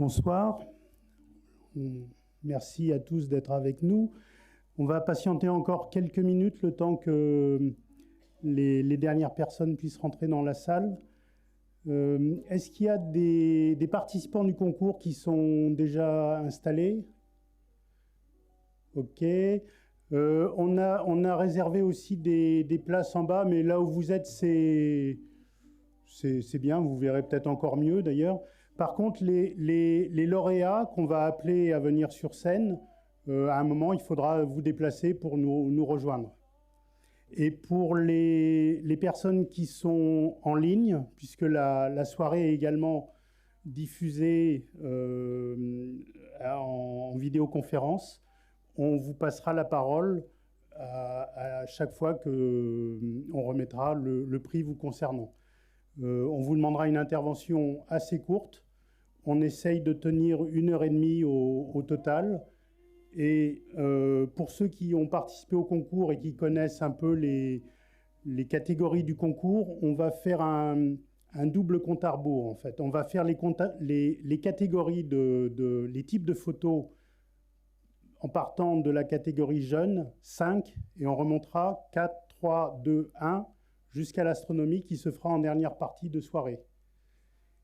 Bonsoir. Merci à tous d'être avec nous. On va patienter encore quelques minutes, le temps que les dernières personnes puissent rentrer dans la salle. Est-ce qu'il y a des participants du concours qui sont déjà installés? Ok. On a réservé aussi des places en bas, mais là où vous êtes, c'est bien. Vous verrez peut-être encore mieux d'ailleurs. Par contre, les lauréats qu'on va appeler à venir sur scène, à un moment, il faudra vous déplacer pour nous rejoindre. Et pour les personnes qui sont en ligne, puisque la soirée est également diffusée en vidéoconférence, on vous passera la parole à chaque fois qu'on remettra le prix vous concernant. On vous demandera une intervention assez courte. On essaye de tenir 1h30 au total. Et pour ceux qui ont participé au concours et qui connaissent un peu les catégories du concours, on va faire un double compte à rebours en fait. On va faire les catégories les types de photos en partant de la catégorie jeune, 5, et on remontera 4, 3, 2, 1, jusqu'à l'astronomie qui se fera en dernière partie de soirée.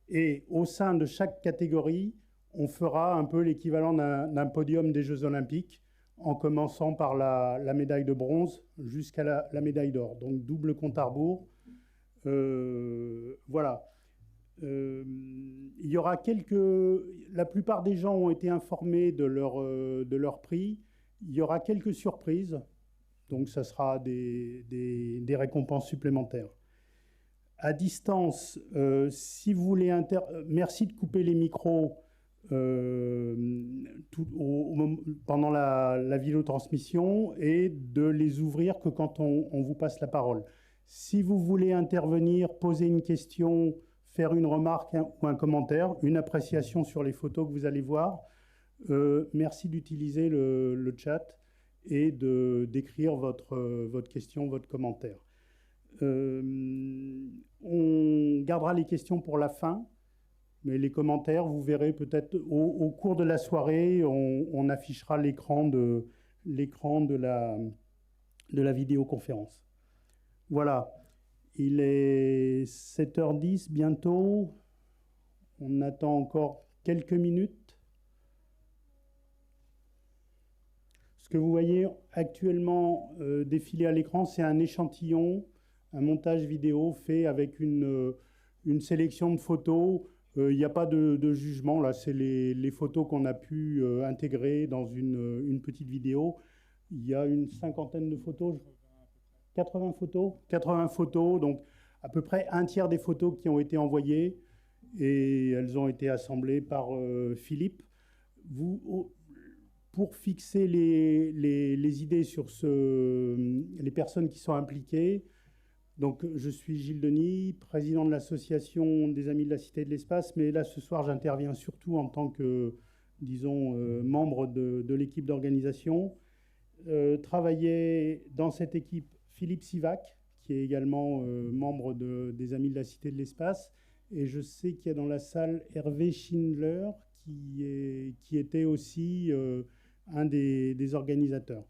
Et au sein de chaque catégorie, on fera un peu l'équivalent d'un podium des Jeux Olympiques, en commençant par la médaille de bronze jusqu'à la médaille d'or. Donc double compte à rebours. Voilà. Il y aura la plupart des gens ont été informés de leur prix. Il y aura quelques surprises. Donc ça sera des récompenses supplémentaires. À distance, si vous voulez... merci de couper les micros pendant la vidéotransmission et de les ouvrir que quand on vous passe la parole. Si vous voulez intervenir, poser une question, faire une remarque ou un commentaire, une appréciation sur les photos que vous allez voir, merci d'utiliser le chat et d'écrire votre question, votre commentaire. On gardera les questions pour la fin, mais les commentaires, vous verrez peut-être au cours de la soirée, on affichera l'écran de la vidéoconférence. Voilà, il est 7h10 bientôt, on attend encore quelques minutes. Ce que vous voyez actuellement défiler à l'écran, c'est un échantillon, un montage vidéo fait avec une sélection de photos. Il n'y a pas de jugement, là, c'est les photos qu'on a pu intégrer dans une petite vidéo. Il y a une cinquantaine de photos, 80 photos, 80 photos, donc à peu près un tiers des photos qui ont été envoyées et elles ont été assemblées par Philippe. Pour fixer les idées sur les personnes qui sont impliquées, donc je suis Gilles Denis, président de l'association des Amis de la Cité de l'Espace, mais là ce soir j'interviens surtout en tant que, disons, membre de l'équipe d'organisation. Travaillait dans cette équipe Philippe Sivac, qui est également membre des Amis de la Cité de l'Espace, et je sais qu'il y a dans la salle Hervé Schindler, qui était aussi un des organisateurs.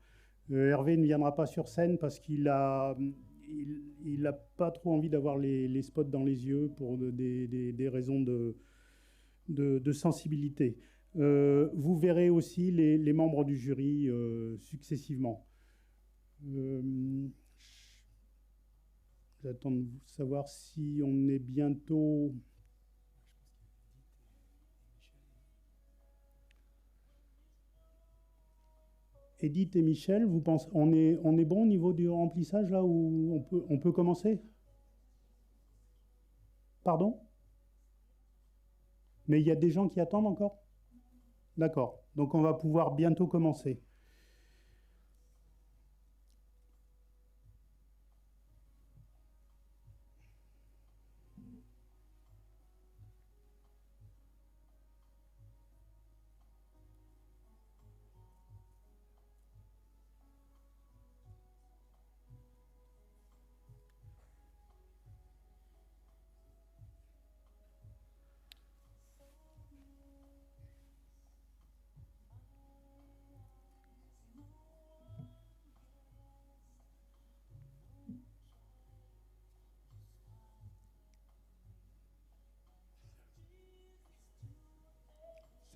Hervé ne viendra pas sur scène parce qu'il n'a pas trop envie d'avoir les spots dans les yeux pour des raisons de sensibilité. Vous verrez aussi les membres du jury successivement. J'attends de savoir si on est bientôt... Edith et Michel, vous pensez, on est bon au niveau du remplissage là où on peut commencer? Pardon? Mais il y a des gens qui attendent encore? D'accord, donc on va pouvoir bientôt commencer.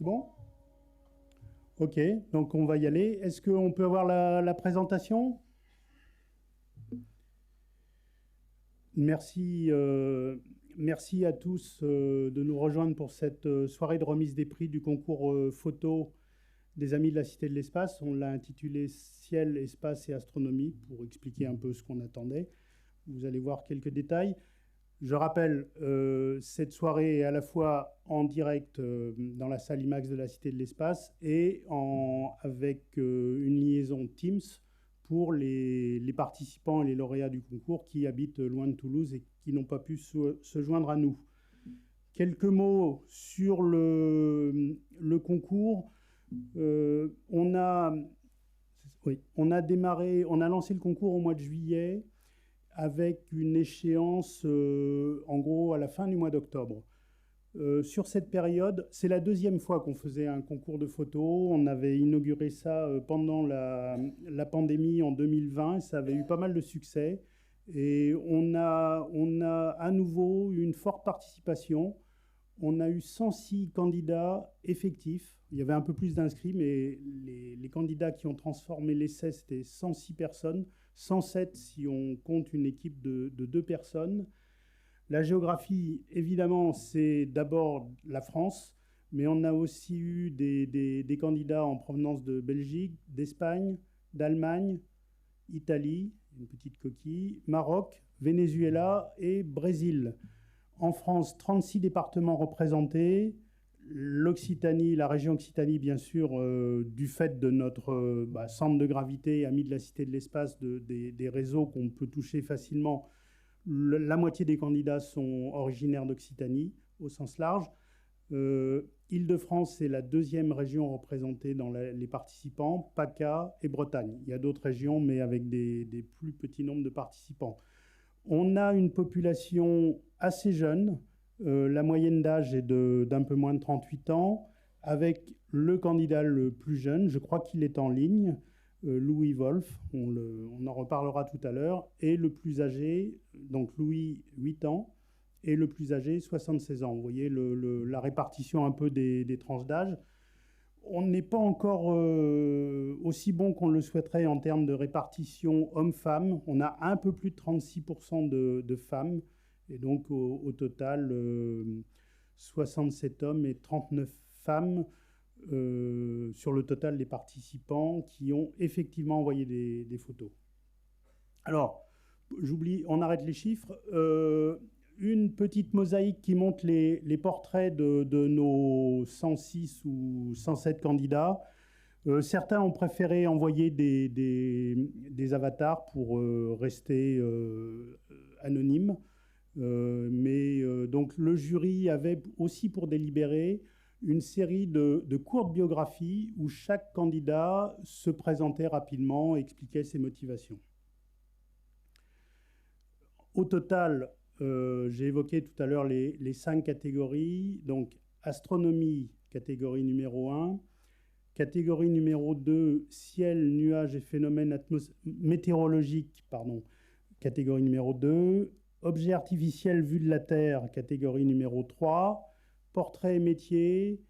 C'est bon? Ok, donc on va y aller. Est-ce qu'on peut avoir la présentation? Merci, merci à tous de nous rejoindre pour cette soirée de remise des prix du concours photo des Amis de la Cité de l'Espace. On l'a intitulé Ciel, Espace et Astronomie pour expliquer un peu ce qu'on attendait. Vous allez voir quelques détails. Je rappelle, cette soirée est à la fois en direct dans la salle IMAX de la Cité de l'Espace et avec une liaison Teams pour les participants et les lauréats du concours qui habitent loin de Toulouse et qui n'ont pas pu se joindre à nous. Quelques mots sur le concours. On a lancé le concours au mois de juillet avec une échéance, en gros, à la fin du mois d'octobre. Sur cette période, c'est la deuxième fois qu'on faisait un concours de photos. On avait inauguré ça pendant la pandémie en 2020. Ça avait eu pas mal de succès. Et on a à nouveau une forte participation. On a eu 106 candidats effectifs. Il y avait un peu plus d'inscrits, mais les candidats qui ont transformé l'essai, c'était 106 personnes. 107 si on compte une équipe de 2 personnes. La géographie, évidemment, c'est d'abord la France, mais on a aussi eu des candidats en provenance de Belgique, d'Espagne, d'Allemagne, Italie, une petite coquille, Maroc, Venezuela et Brésil. En France, 36 départements représentés, l'Occitanie, la région Occitanie, bien sûr, du fait de notre centre de gravité, Amis de la Cité de l'Espace, des réseaux qu'on peut toucher facilement. La moitié des candidats sont originaires d'Occitanie, au sens large. Île-de-France, c'est la deuxième région représentée dans les participants, PACA et Bretagne. Il y a d'autres régions, mais avec des plus petits nombres de participants. On a une population assez jeune. La moyenne d'âge est d'un peu moins de 38 ans, avec le candidat le plus jeune, je crois qu'il est en ligne, Louis Wolf, on en reparlera tout à l'heure, et le plus âgé, donc Louis, 8 ans, et le plus âgé, 76 ans. Vous voyez la répartition un peu des tranches d'âge. On n'est pas encore aussi bon qu'on le souhaiterait en termes de répartition hommes-femmes. On a un peu plus de 36% de femmes, et donc au total, 67 hommes et 39 femmes sur le total des participants qui ont effectivement envoyé des photos. Alors, j'oublie, on arrête les chiffres. Une petite mosaïque qui montre les portraits de nos 106 ou 107 candidats. Certains ont préféré envoyer des avatars pour rester anonymes. Donc le jury avait aussi pour délibérer une série de courtes biographies où chaque candidat se présentait rapidement et expliquait ses motivations. Au total, j'ai évoqué tout à l'heure les 5 catégories. Donc astronomie, catégorie numéro 1. Catégorie numéro 2, ciel, nuages et phénomènes météorologiques, catégorie numéro 2. Objet artificiel vu de la Terre, catégorie numéro 3. Portrait et métier,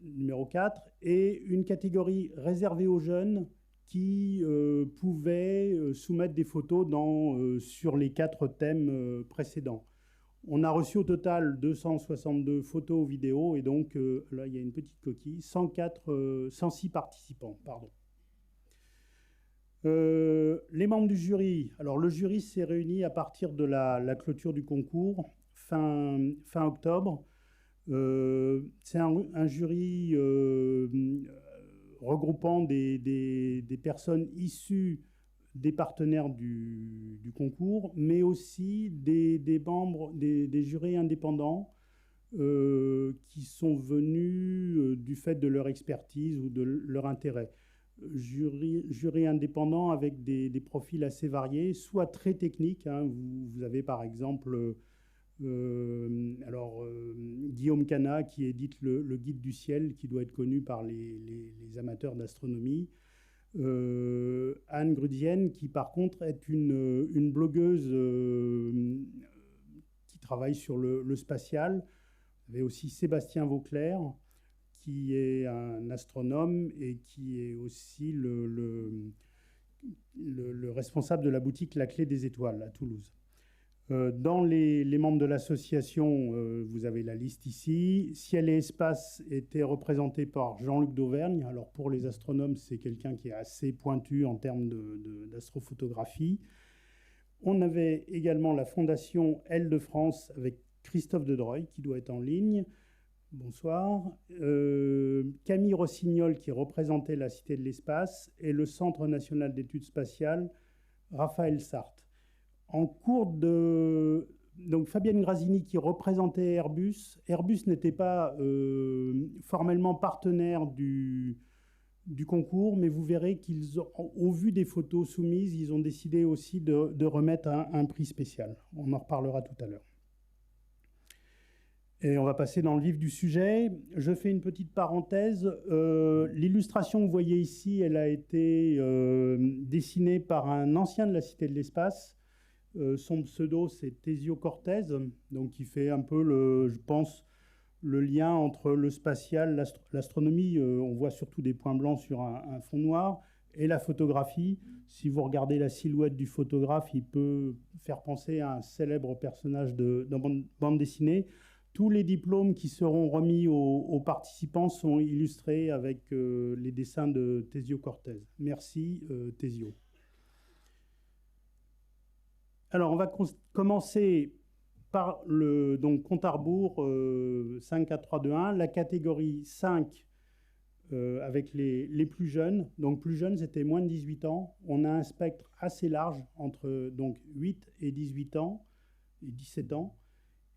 numéro 4. Et une catégorie réservée aux jeunes qui pouvaient soumettre des photos sur les 4 thèmes précédents. On a reçu au total 262 photos ou vidéos, et donc là, il y a une petite coquille, 106 participants. Les membres du jury. Alors, le jury s'est réuni à partir de la clôture du concours, fin octobre. C'est un jury regroupant des personnes issues des partenaires du concours, mais aussi des membres, des jurés indépendants qui sont venus du fait de leur expertise ou de leur intérêt. Jury indépendant avec des profils assez variés, soit très techniques. Vous avez par exemple Guillaume Cana qui édite le Guide du ciel, qui doit être connu par les amateurs d'astronomie. Anne Grudienne, qui par contre est une blogueuse qui travaille sur le spatial. Il y avait aussi Sébastien Vauclair, qui est un astronome et qui est aussi le responsable de la boutique La Clé des Étoiles à Toulouse. Dans les membres de l'association, vous avez la liste ici. Ciel et Espace était représenté par Jean-Luc d'Auvergne. Alors pour les astronomes, c'est quelqu'un qui est assez pointu en termes d'astrophotographie. On avait également la Fondation Aile de France avec Christophe Dedreuil qui doit être en ligne. Bonsoir. Camille Rossignol qui représentait la Cité de l'Espace et le Centre national d'études spatiales, Raphaël Sartre. En cours de... Donc Fabienne Grasini qui représentait Airbus. Airbus n'était pas formellement partenaire du concours, mais vous verrez qu'ils, au vu des photos soumises, ils ont décidé aussi de remettre un prix spécial. On en reparlera tout à l'heure. Et on va passer dans le vif du sujet. Je fais une petite parenthèse. L'illustration que vous voyez ici, elle a été dessinée par un ancien de la Cité de l'Espace. Son pseudo, c'est Tesio Cortez, donc qui fait un peu, je pense, le lien entre le spatial, l'astronomie. On voit surtout des points blancs sur un fond noir, et la photographie. Si vous regardez la silhouette du photographe, il peut faire penser à un célèbre personnage de bande dessinée. Tous les diplômes qui seront remis aux participants sont illustrés avec les dessins de Tesio Cortez. Merci, Tesio. Alors, on va commencer par le compte à rebours 5, 4, 3, 2, 1. La catégorie 5 avec les plus jeunes. Donc, plus jeunes, c'était moins de 18 ans. On a un spectre assez large entre donc, 8 et 18 ans et 17 ans.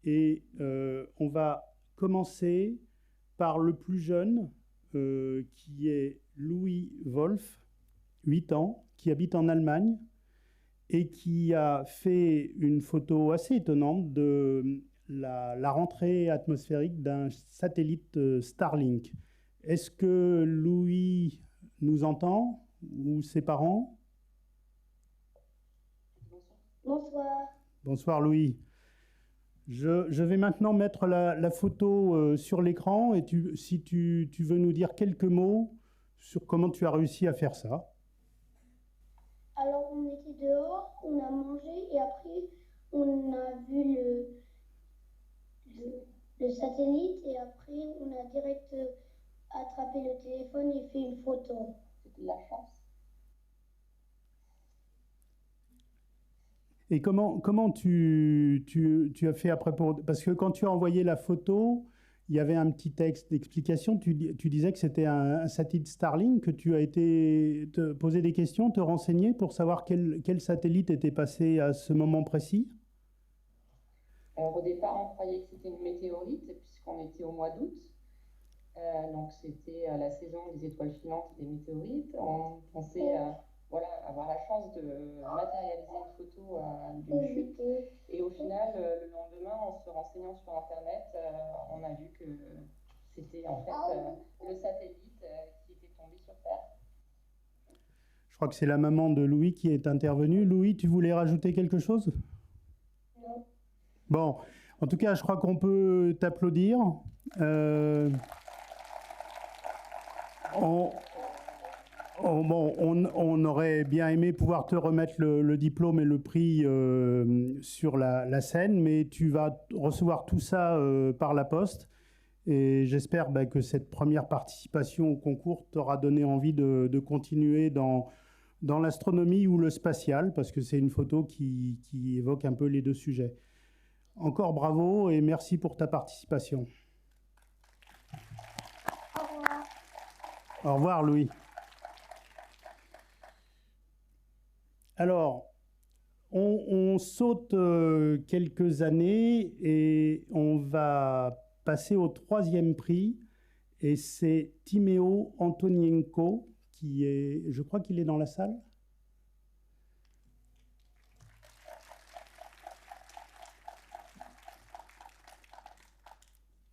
Et on va commencer par le plus jeune, qui est Louis Wolf, 8 ans, qui habite en Allemagne et qui a fait une photo assez étonnante de la rentrée atmosphérique d'un satellite Starlink. Est-ce que Louis nous entend ou ses parents? Bonsoir. Bonsoir Louis. Je vais maintenant mettre la photo sur l'écran et si tu veux nous dire quelques mots sur comment tu as réussi à faire ça. Alors on était dehors, on a mangé et après on a vu le satellite et après on a direct attrapé le téléphone et fait une photo. C'était de la chance. Et comment tu as fait après parce que quand tu as envoyé la photo, il y avait un petit texte d'explication. Tu disais que c'était un satellite Starlink, que tu as été te poser des questions, te renseigner pour savoir quel satellite était passé à ce moment précis. Alors, au départ, on croyait que c'était une météorite, puisqu'on était au mois d'août. Donc, c'était la saison des étoiles filantes et des météorites. On pensait voilà, avoir la chance de matérialiser une photo d'une chute. Et au final, le lendemain, en se renseignant sur Internet, on a vu que c'était en fait le satellite qui était tombé sur Terre. Je crois que c'est la maman de Louis qui est intervenue. Louis, tu voulais rajouter quelque chose? Non. Bon, en tout cas, je crois qu'on peut t'applaudir. On aurait bien aimé pouvoir te remettre le diplôme et le prix sur la scène, mais tu vas recevoir tout ça par la poste. Et j'espère que cette première participation au concours t'aura donné envie de continuer dans l'astronomie ou le spatial, parce que c'est une photo qui évoque un peu les deux sujets. Encore bravo et merci pour ta participation. Au revoir. Au revoir, Louis. Alors, on saute quelques années et on va passer au troisième prix. Et c'est Timéo Antonienko qui est, je crois qu'il est dans la salle.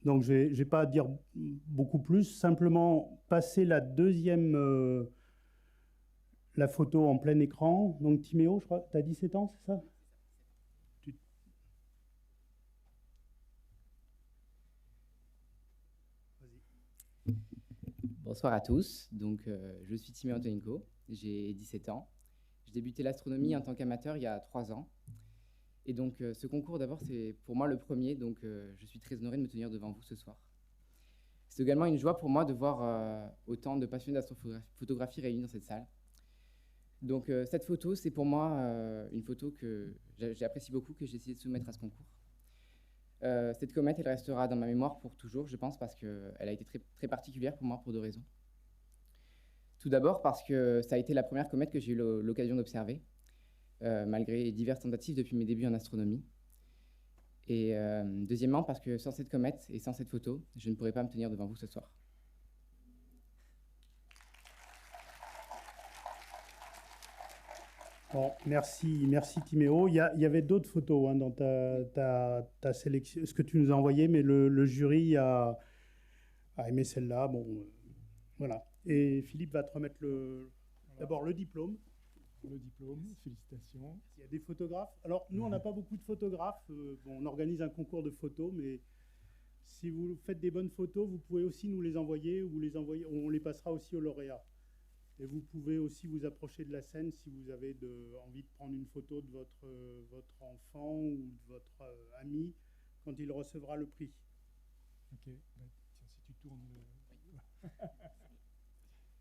Donc, je vais pas dire beaucoup plus, simplement passer la deuxième, la photo en plein écran. Donc, Timéo, je crois, tu as 17 ans, c'est ça? Bonsoir à tous. Donc, je suis Timéo Antoninko, j'ai 17 ans. J'ai débuté l'astronomie en tant qu'amateur il y a 3 ans. Et donc, ce concours, d'abord, c'est pour moi le premier, donc je suis très honoré de me tenir devant vous ce soir. C'est également une joie pour moi de voir autant de passionnés d'astrophotographie réunis dans cette salle. Donc, cette photo, c'est pour moi une photo que j'apprécie beaucoup, que j'ai essayé de soumettre à ce concours. Cette comète, elle restera dans ma mémoire pour toujours, je pense, parce qu'elle a été très, très particulière pour moi pour 2 raisons. Tout d'abord parce que ça a été la première comète que j'ai eu l'occasion d'observer, malgré diverses tentatives depuis mes débuts en astronomie. Et deuxièmement parce que sans cette comète et sans cette photo, je ne pourrais pas me tenir devant vous ce soir. Bon, merci Timéo. Il y avait d'autres photos dans ta sélection, ce que tu nous as envoyé, mais le jury a aimé celle-là. Bon, voilà. Et Philippe va te remettre d'abord le diplôme. Le diplôme, félicitations. Il y a des photographes. Alors, nous, on n'a pas beaucoup de photographes. Bon, on organise un concours de photos, mais si vous faites des bonnes photos, vous pouvez aussi nous les envoyer, ou on les passera aussi aux lauréats. Et vous pouvez aussi vous approcher de la scène si vous avez envie de prendre une photo de votre enfant ou de votre ami quand il recevra le prix. Ok, bah, tiens, si tu tournes tiens,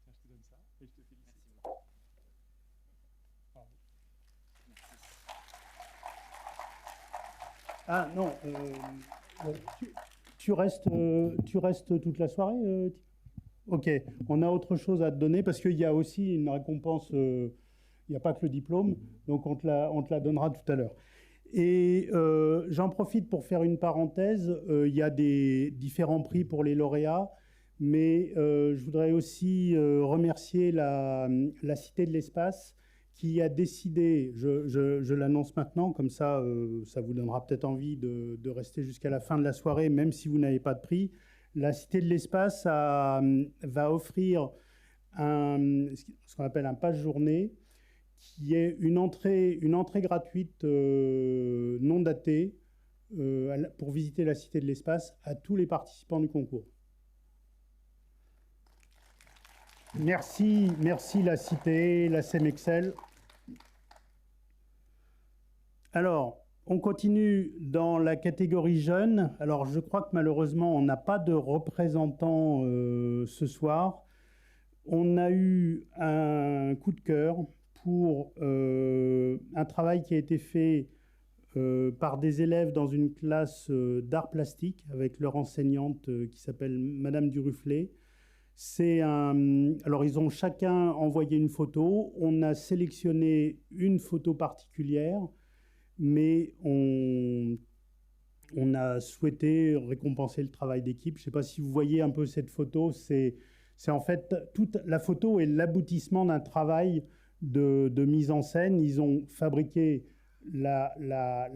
je te donne ça et je te félicite. Merci beaucoup. Bravo. Ah non, tu restes toute la soirée Ok, on a autre chose à te donner parce qu'il y a aussi une récompense, il n'y a pas que le diplôme, donc on te la donnera tout à l'heure. Et j'en profite pour faire une parenthèse, il y a des différents prix pour les lauréats, mais je voudrais aussi remercier la Cité de l'Espace qui a décidé, je l'annonce maintenant, comme ça, ça vous donnera peut-être envie de rester jusqu'à la fin de la soirée, même si vous n'avez pas de prix. La Cité de l'Espace va offrir ce qu'on appelle un passe-journée, qui est une entrée gratuite non datée pour visiter la Cité de l'Espace à tous les participants du concours. Merci la Cité, la CEMEXEL. Alors, on continue dans la catégorie jeunes. Alors, je crois que malheureusement, on n'a pas de représentant ce soir. On a eu un coup de cœur pour un travail qui a été fait par des élèves dans une classe d'art plastique avec leur enseignante qui s'appelle Madame Duruflet. Alors, ils ont chacun envoyé une photo. On a sélectionné une photo particulière, mais on a souhaité récompenser le travail d'équipe. Je ne sais pas si vous voyez un peu cette photo. C'est en fait, toute la photo est l'aboutissement d'un travail de mise en scène. Ils ont fabriqué la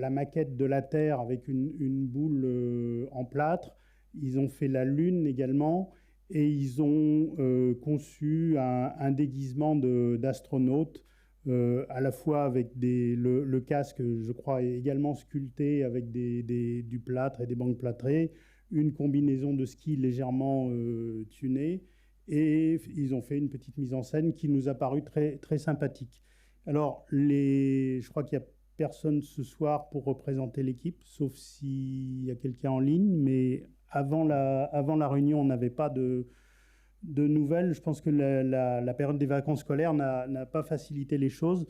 maquette de la Terre avec une boule en plâtre. Ils ont fait la Lune également. Et ils ont conçu un déguisement d'astronaute, à la fois avec le casque, je crois, est également sculpté avec du plâtre et des bandes plâtrées, une combinaison de ski légèrement tunée, et ils ont fait une petite mise en scène qui nous a paru très, très sympathique. Alors, je crois qu'il n'y a personne ce soir pour représenter l'équipe, sauf s'il y a quelqu'un en ligne, mais avant la réunion, on n'avait pas de nouvelles. Je pense que la période des vacances scolaires n'a pas facilité les choses.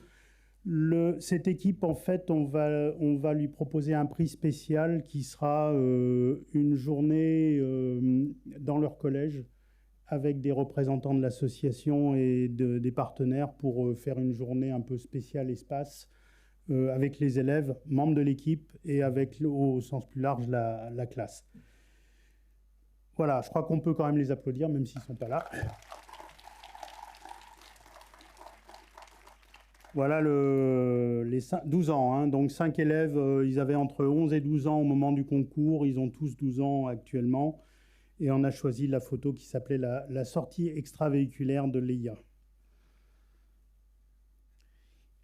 Cette équipe, en fait, on va lui proposer un prix spécial qui sera une journée dans leur collège avec des représentants de l'association et des partenaires pour faire une journée un peu spéciale espace avec les élèves, membres de l'équipe et avec, au sens plus large, la classe. Voilà, je crois qu'on peut quand même les applaudir, même s'ils ne sont pas là. Voilà les 12 ans, hein, donc 5 élèves, ils avaient entre 11 et 12 ans au moment du concours, ils ont tous 12 ans actuellement, et on a choisi la photo qui s'appelait la sortie extravéhiculaire de l'EIA.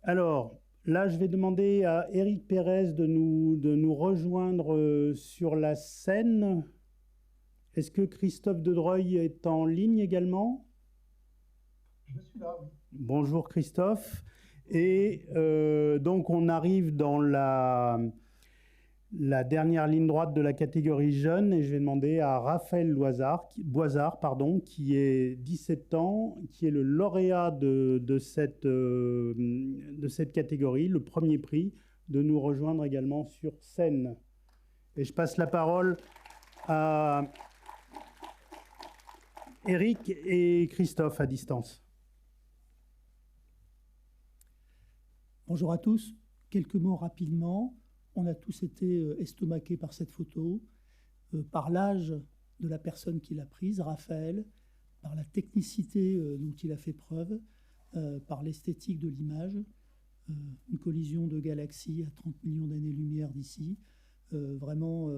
Alors, là, je vais demander à Éric Pérez de nous rejoindre sur la scène. Est-ce que Christophe Dedreuil est en ligne également? Je suis là, oui. Bonjour Christophe. Et donc on arrive dans la dernière ligne droite de la catégorie jeune et je vais demander à Raphaël Boisard, qui est 17 ans, qui est le lauréat de cette catégorie, le premier prix, de nous rejoindre également sur scène. Et je passe la parole à Eric et Christophe à distance. Bonjour à tous. Quelques mots rapidement. On a tous été estomaqués par cette photo, par l'âge de la personne qui l'a prise, Raphaël, par la technicité dont il a fait preuve, par l'esthétique de l'image, une collision de galaxies à 30 millions d'années-lumière d'ici. Vraiment,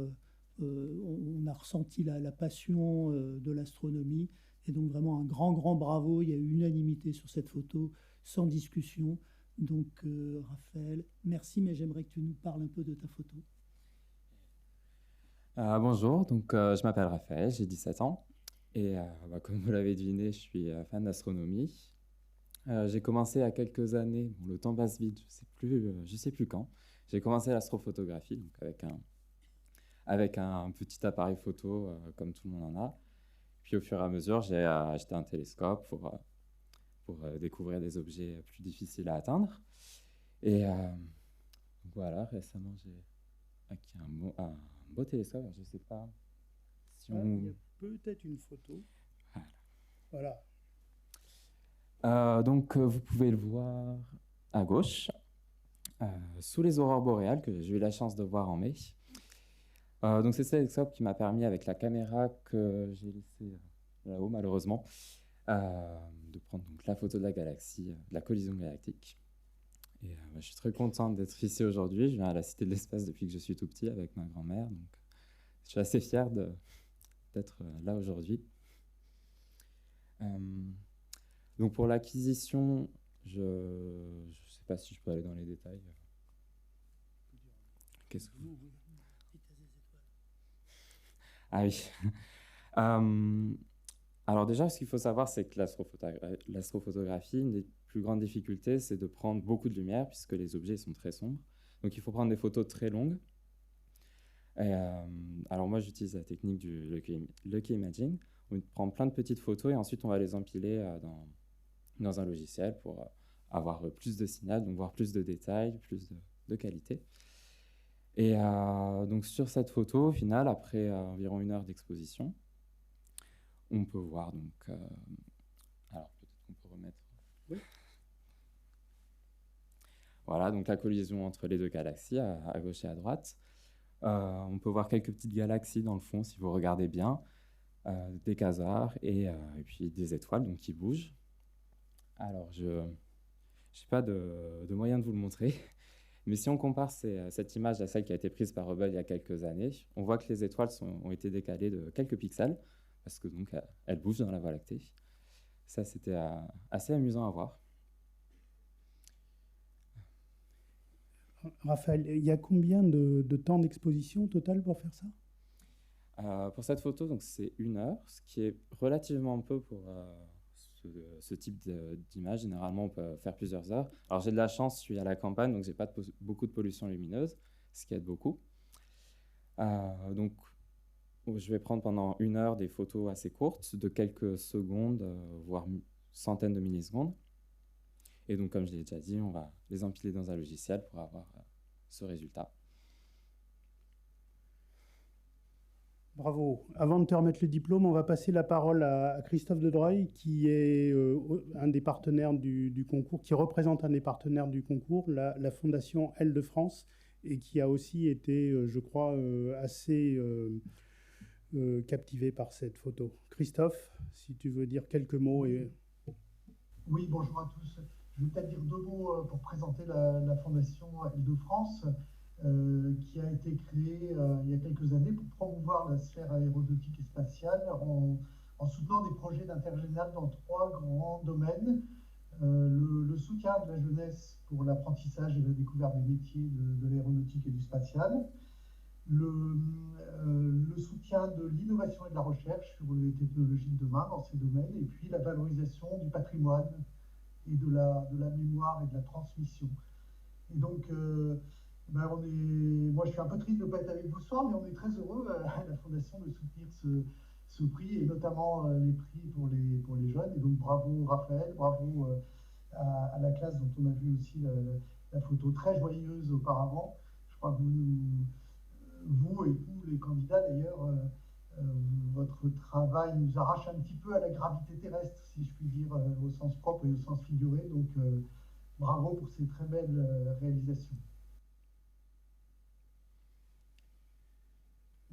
on a ressenti la passion de l'astronomie et donc vraiment un grand bravo. Il y a eu unanimité sur cette photo, sans discussion. Donc, Raphaël, merci, mais j'aimerais que tu nous parles un peu de ta photo. Bonjour, donc, je m'appelle Raphaël, j'ai 17 ans et comme vous l'avez deviné, je suis fan d'astronomie. J'ai commencé il y a quelques années, bon, le temps passe vite, je sais plus quand. J'ai commencé l'astrophotographie donc avec un petit appareil photo comme tout le monde en a. Puis au fur et à mesure, j'ai acheté un télescope pour découvrir des objets plus difficiles à atteindre. Et voilà, récemment, j'ai acquis un beau télescope. Je ne sais pas si on... Il y a peut-être une photo. Voilà. Donc, vous pouvez le voir à gauche, sous les aurores boréales, que j'ai eu la chance de voir en mai. Donc, c'est ce télescope qui m'a permis, avec la caméra que j'ai laissée là-haut, malheureusement, de prendre donc la photo de la galaxie, de la collision galactique. Et je suis très content d'être ici aujourd'hui. Je viens à la Cité de l'Espace depuis que je suis tout petit avec ma grand-mère. Donc, je suis assez fier d'être là aujourd'hui. Donc pour l'acquisition, je ne sais pas si je peux aller dans les détails. Qu'est-ce que vous... Ah oui. Alors déjà, ce qu'il faut savoir, c'est que l'astrophotographie, une des plus grandes difficultés, c'est de prendre beaucoup de lumière, puisque les objets sont très sombres. Donc il faut prendre des photos très longues. Alors moi, j'utilise la technique du Lucky Imaging. On prend plein de petites photos et ensuite on va les empiler dans un logiciel pour avoir plus de signal, donc voir plus de détails, plus de qualité. Et donc sur cette photo, au final, après environ 1 heure d'exposition, on peut voir donc... alors peut-être qu'on peut remettre... Oui. Voilà, donc la collision entre les deux galaxies, à gauche et à droite. On peut voir quelques petites galaxies dans le fond, si vous regardez bien, des quasars et puis des étoiles donc, qui bougent. Alors, je n'ai pas de moyen de vous le montrer, mais si on compare cette image à celle qui a été prise par Hubble il y a quelques années, on voit que les étoiles ont été décalées de quelques pixels, parce que donc elles bougent dans la Voie lactée. Ça, c'était assez amusant à voir. Raphaël, il y a combien de temps d'exposition au total pour faire ça? Pour cette photo, donc c'est 1 heure, ce qui est relativement peu pour ce type d'image. Généralement, on peut faire plusieurs heures. Alors, j'ai de la chance, je suis à la campagne, donc j'ai pas beaucoup de pollution lumineuse, ce qui aide beaucoup. Donc, je vais prendre pendant 1 heure des photos assez courtes, de quelques secondes, voire centaines de millisecondes. Et donc, comme je l'ai déjà dit, on va les empiler dans un logiciel pour avoir ce résultat. Bravo. Avant de te remettre le diplôme, on va passer la parole à Christophe Dedreuil, qui est un des partenaires du concours, qui représente un des partenaires du concours, la Fondation Aile de France, et qui a aussi été, je crois, assez captivé par cette photo. Christophe, si tu veux dire quelques mots. Oui, bonjour à tous. Je vais peut-être dire 2 mots pour présenter la Fondation Aile de France, qui a été créée il y a quelques années pour promouvoir la sphère aéronautique et spatiale en soutenant des projets d'intérêt général dans 3 grands domaines. Le soutien de la jeunesse pour l'apprentissage et la découverte des métiers de l'aéronautique et du spatial, le soutien de l'innovation et de la recherche sur les technologies de demain dans ces domaines, et puis la valorisation du patrimoine et de la mémoire et de la transmission. Et donc, moi je suis un peu triste de ne pas être avec vous ce soir, mais on est très heureux à la Fondation de soutenir ce prix, et notamment les prix pour les jeunes. Et donc bravo Raphaël, bravo à la classe dont on a vu aussi la photo très joyeuse auparavant. Je crois que vous et tous les candidats d'ailleurs, votre travail nous arrache un petit peu à la gravité terrestre, si je puis dire, au sens propre et au sens figuré. Donc bravo pour ces très belles réalisations.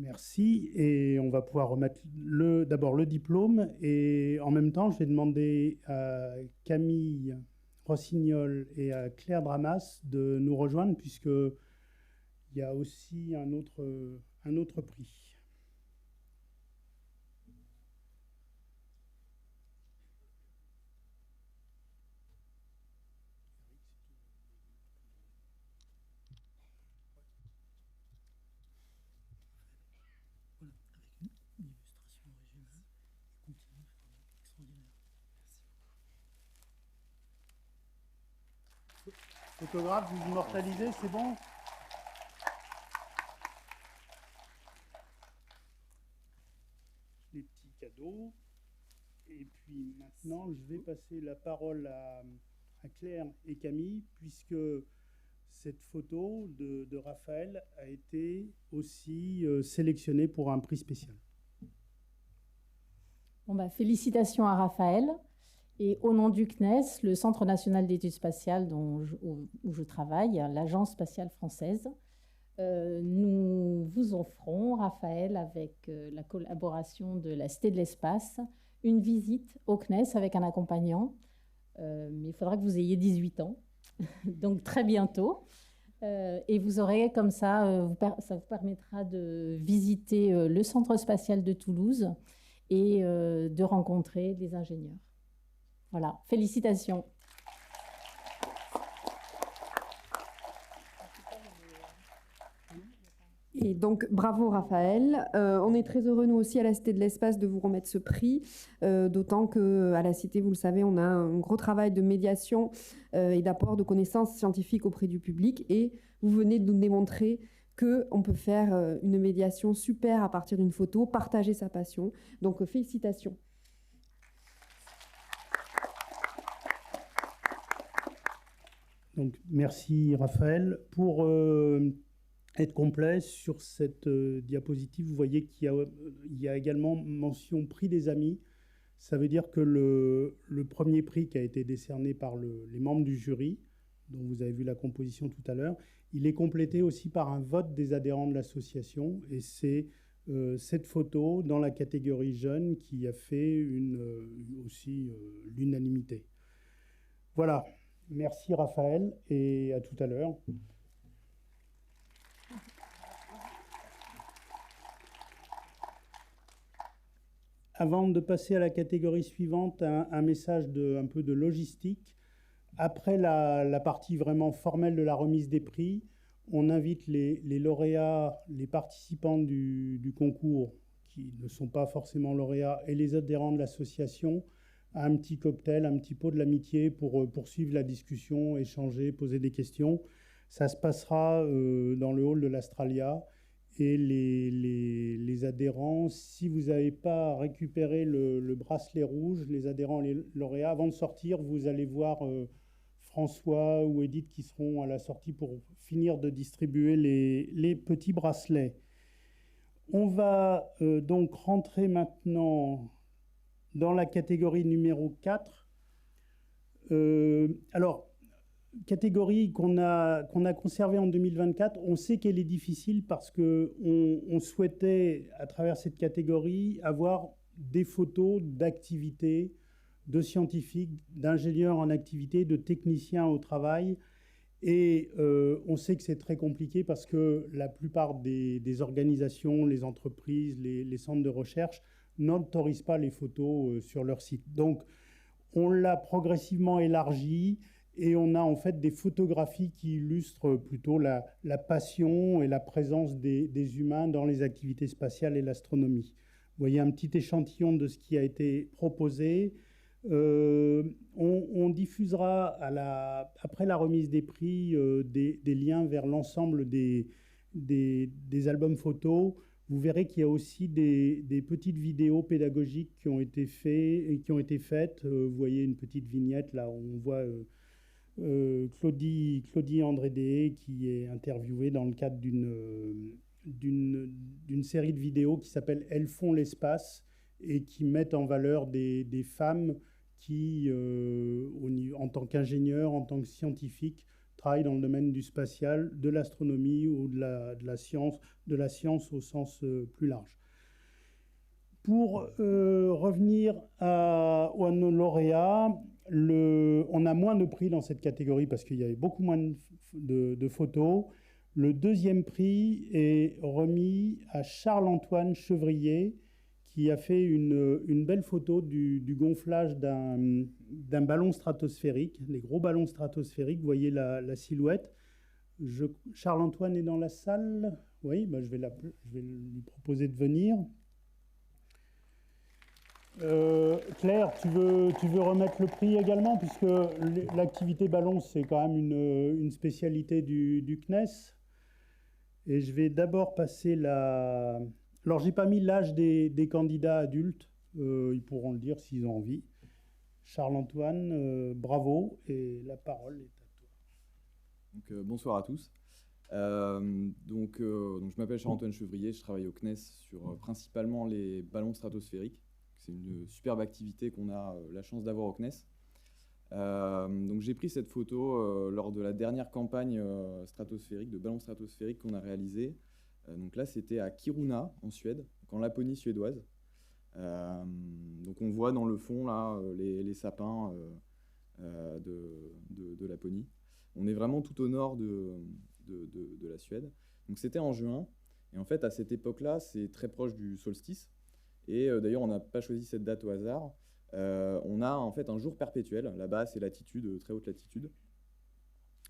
Merci, et on va pouvoir remettre d'abord le diplôme, et en même temps je vais demander à Camille Rossignol et à Claire Dramas de nous rejoindre, puisqu'il y a aussi un autre prix. Photographe, vous immortalisez, c'est bon? Les petits cadeaux. Et puis maintenant, je vais passer la parole à Claire et Camille, puisque cette photo de Raphaël a été aussi sélectionnée pour un prix spécial. Bon bah, félicitations à Raphaël. Et au nom du CNES, le Centre national d'études spatiales où je travaille, l'Agence spatiale française, nous vous offrons, Raphaël, avec la collaboration de la Cité de l'Espace, une visite au CNES avec un accompagnant. Mais il faudra que vous ayez 18 ans, donc très bientôt. Et vous aurez comme ça, ça vous permettra de visiter le Centre spatial de Toulouse et de rencontrer les ingénieurs. Voilà, félicitations. Et donc, bravo Raphaël. On est très heureux, nous aussi, à la Cité de l'Espace, de vous remettre ce prix, d'autant qu'à la Cité, vous le savez, on a un gros travail de médiation et d'apport de connaissances scientifiques auprès du public, et vous venez de nous démontrer qu'on peut faire une médiation super à partir d'une photo, partager sa passion. Donc, félicitations. Donc, merci Raphaël. Pour être complet sur cette diapositive, vous voyez qu'il y a également mention prix des amis. Ça veut dire que le premier prix qui a été décerné par les membres du jury, dont vous avez vu la composition tout à l'heure, il est complété aussi par un vote des adhérents de l'association, et c'est cette photo dans la catégorie jeune qui a fait aussi l'unanimité. Voilà. Merci Raphaël, et à tout à l'heure. Avant de passer à la catégorie suivante, un message un peu de logistique. Après la partie vraiment formelle de la remise des prix, on invite les lauréats, les participants du concours qui ne sont pas forcément lauréats, et les adhérents de l'association à un petit cocktail, un petit pot de l'amitié pour poursuivre la discussion, échanger, poser des questions. Ça se passera dans le hall de l'Astralia, et les adhérents, si vous n'avez pas récupéré le bracelet rouge, les adhérents, les lauréats, avant de sortir, vous allez voir François ou Edith qui seront à la sortie pour finir de distribuer les petits bracelets. On va donc rentrer maintenant dans la catégorie numéro 4. Alors, catégorie qu'on a conservée en 2024, on sait qu'elle est difficile parce qu'on souhaitait, à travers cette catégorie, avoir des photos d'activités, de scientifiques, d'ingénieurs en activité, de techniciens au travail. Et on sait que c'est très compliqué parce que la plupart des organisations, les entreprises, les centres de recherche n'autorisent pas les photos sur leur site. Donc, on l'a progressivement élargi, Et on a en fait des photographies qui illustrent plutôt la passion et la présence des humains dans les activités spatiales et l'astronomie. Vous voyez un petit échantillon de ce qui a été proposé. On diffusera après la remise des prix des liens vers l'ensemble des albums photos. Vous verrez qu'il y a aussi des petites vidéos pédagogiques qui ont été faites. Vous voyez une petite vignette là où on voit Claudie Andrédé qui est interviewée dans le cadre d'une série de vidéos qui s'appelle « Elles font l'espace » et qui mettent en valeur des femmes qui, en tant qu'ingénieurs, en tant que scientifiques, travaillent dans le domaine du spatial, de l'astronomie ou de la science au sens plus large. Pour revenir à nos lauréats, on a moins de prix dans cette catégorie parce qu'il y avait beaucoup moins de photos. Le deuxième prix est remis à Charles-Antoine Chevrier, qui a fait une belle photo du gonflage d'un ballon stratosphérique, des gros ballons stratosphériques. Vous voyez la silhouette. Charles-Antoine est dans la salle. Oui, bah je vais lui proposer de venir. Claire, tu veux remettre le prix également, puisque l'activité ballon, c'est quand même une spécialité du CNES. Et je vais d'abord passer la... Alors, j'ai pas mis l'âge des candidats adultes. Ils pourront le dire s'ils ont envie. Charles-Antoine, bravo, et la parole est à toi. Donc, bonsoir à tous. Donc, je m'appelle Charles-Antoine Chevrier, je travaille au CNES sur principalement les ballons stratosphériques. C'est une superbe activité qu'on a la chance d'avoir au CNES. Donc j'ai pris cette photo lors de la dernière campagne stratosphérique, de ballons stratosphériques qu'on a réalisée. Donc là, c'était à Kiruna, en Suède, en Laponie suédoise. Donc on voit dans le fond là, les sapins de Laponie. On est vraiment tout au nord de la Suède. Donc c'était en juin. Et en fait, à cette époque-là, c'est très proche du solstice. Et d'ailleurs, on n'a pas choisi cette date au hasard. On a en fait un jour perpétuel. Là-bas, c'est latitude, très haute latitude.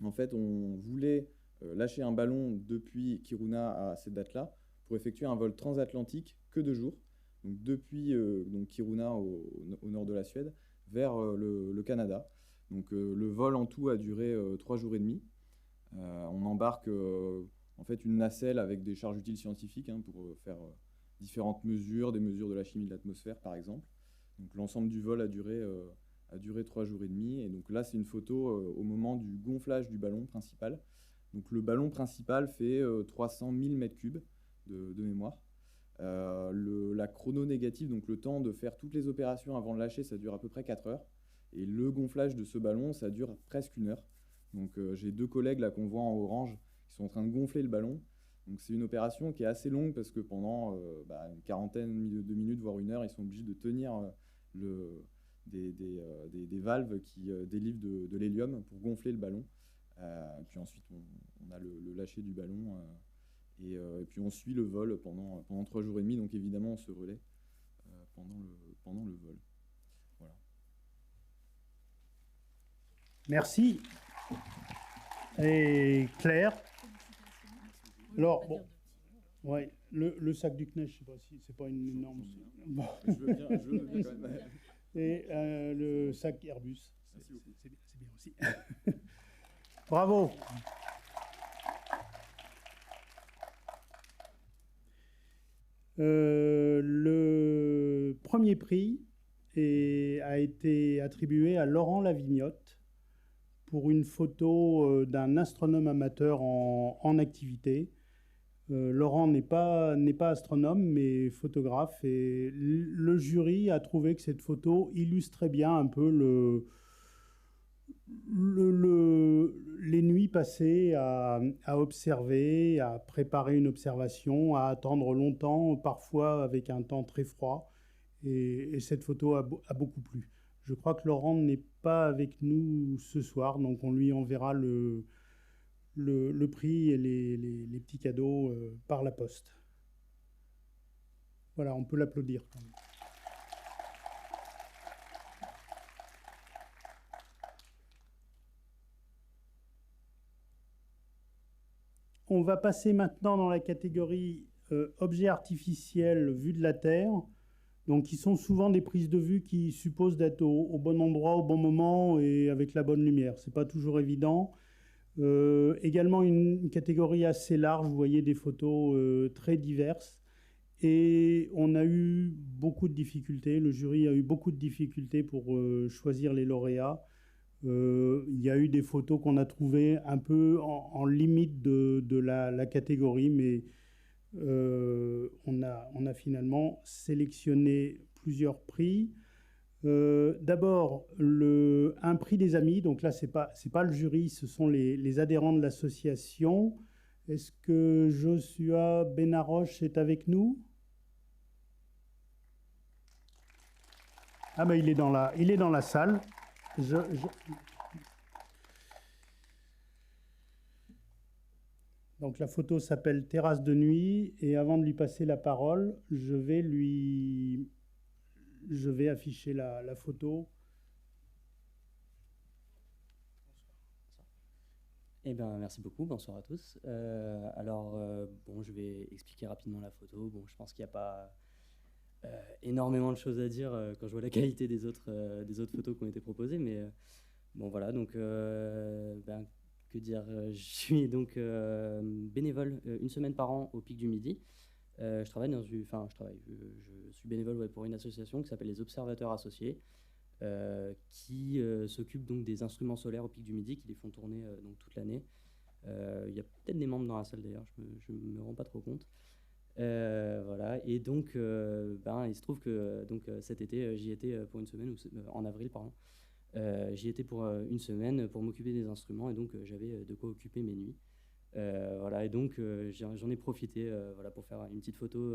En fait, on voulait lâcher un ballon depuis Kiruna à cette date-là pour effectuer un vol transatlantique que de jour. Donc depuis Kiruna au nord de la Suède vers le Canada. Donc le vol en tout a duré 3 jours et demi. On embarque en fait une nacelle avec des charges utiles scientifiques pour faire différentes mesures, des mesures de la chimie de l'atmosphère par exemple. Donc l'ensemble du vol a duré 3 jours et demi. Et donc là, c'est une photo au moment du gonflage du ballon principal. Donc le ballon principal fait 300 000 m3 de mémoire. La chrono négative, donc le temps de faire toutes les opérations avant de lâcher, ça dure à peu près 4 heures. Et le gonflage de ce ballon, ça dure presque 1 heure. Donc j'ai 2 collègues là qu'on voit en orange qui sont en train de gonfler le ballon. Donc c'est une opération qui est assez longue parce que pendant une quarantaine de minutes, voire 1 heure, ils sont obligés de tenir des valves qui délivrent de l'hélium pour gonfler le ballon. Puis ensuite, on a le lâcher du ballon et puis on suit le vol pendant 3 jours et demi. Donc évidemment, on se relaie pendant le vol. Voilà. Merci. Et Claire. Alors, bon, ouais, le sac du CNES, je ne sais pas si c'est pas une énorme... Bon. Je veux bien quand même. Et le sac Airbus, c'est bien aussi. Bravo. Le premier prix a été attribué à Laurent Lavignotte pour une photo d'un astronome amateur en activité. Laurent n'est pas astronome, mais photographe. Et le jury a trouvé que cette photo illustrait bien un peu les nuits passées à observer, à préparer une observation, à attendre longtemps, parfois avec un temps très froid. Et cette photo a beaucoup plu. Je crois que Laurent n'est pas avec nous ce soir, donc on lui enverra le prix et les petits cadeaux par la poste. Voilà, on peut l'applaudir quand même. on va passer maintenant dans la catégorie objets artificiels vus de la Terre, donc qui sont souvent des prises de vue qui supposent d'être au bon endroit, au bon moment et avec la bonne lumière. Ce n'est pas toujours évident. Également une catégorie assez large, vous voyez des photos très diverses. Et on a eu beaucoup de difficultés, le jury a eu beaucoup de difficultés pour choisir les lauréats. Il y a eu des photos qu'on a trouvées un peu en limite de la catégorie, mais on a finalement sélectionné plusieurs prix. D'abord, un prix des amis, donc là, c'est pas le jury, ce sont les adhérents de l'association. Est-ce que Joshua Benaroche est avec nous? Ah ben il est dans la salle. Donc la photo s'appelle Terrasse de nuit et avant de lui passer la parole, je vais afficher la photo. Eh bien, merci beaucoup, bonsoir à tous. Bon, je vais expliquer rapidement la photo. Bon, je pense qu'il n'y a pas énormément de choses à dire quand je vois la qualité des autres photos qui ont été proposées, mais bon, voilà, donc, que dire, je suis donc bénévole une semaine par an au Pic du Midi. Je suis bénévole pour une association qui s'appelle les Observateurs Associés, qui s'occupe donc des instruments solaires au Pic du Midi, qui les font tourner donc toute l'année. Il y a peut-être des membres dans la salle d'ailleurs, je ne me rends pas trop compte. Voilà, et donc il se trouve que cet été, j'y étais pour une semaine, en avril, pardon. J'y étais pour une semaine pour m'occuper des instruments, et donc j'avais de quoi occuper mes nuits. Voilà, et donc j'en ai profité voilà, pour faire une petite photo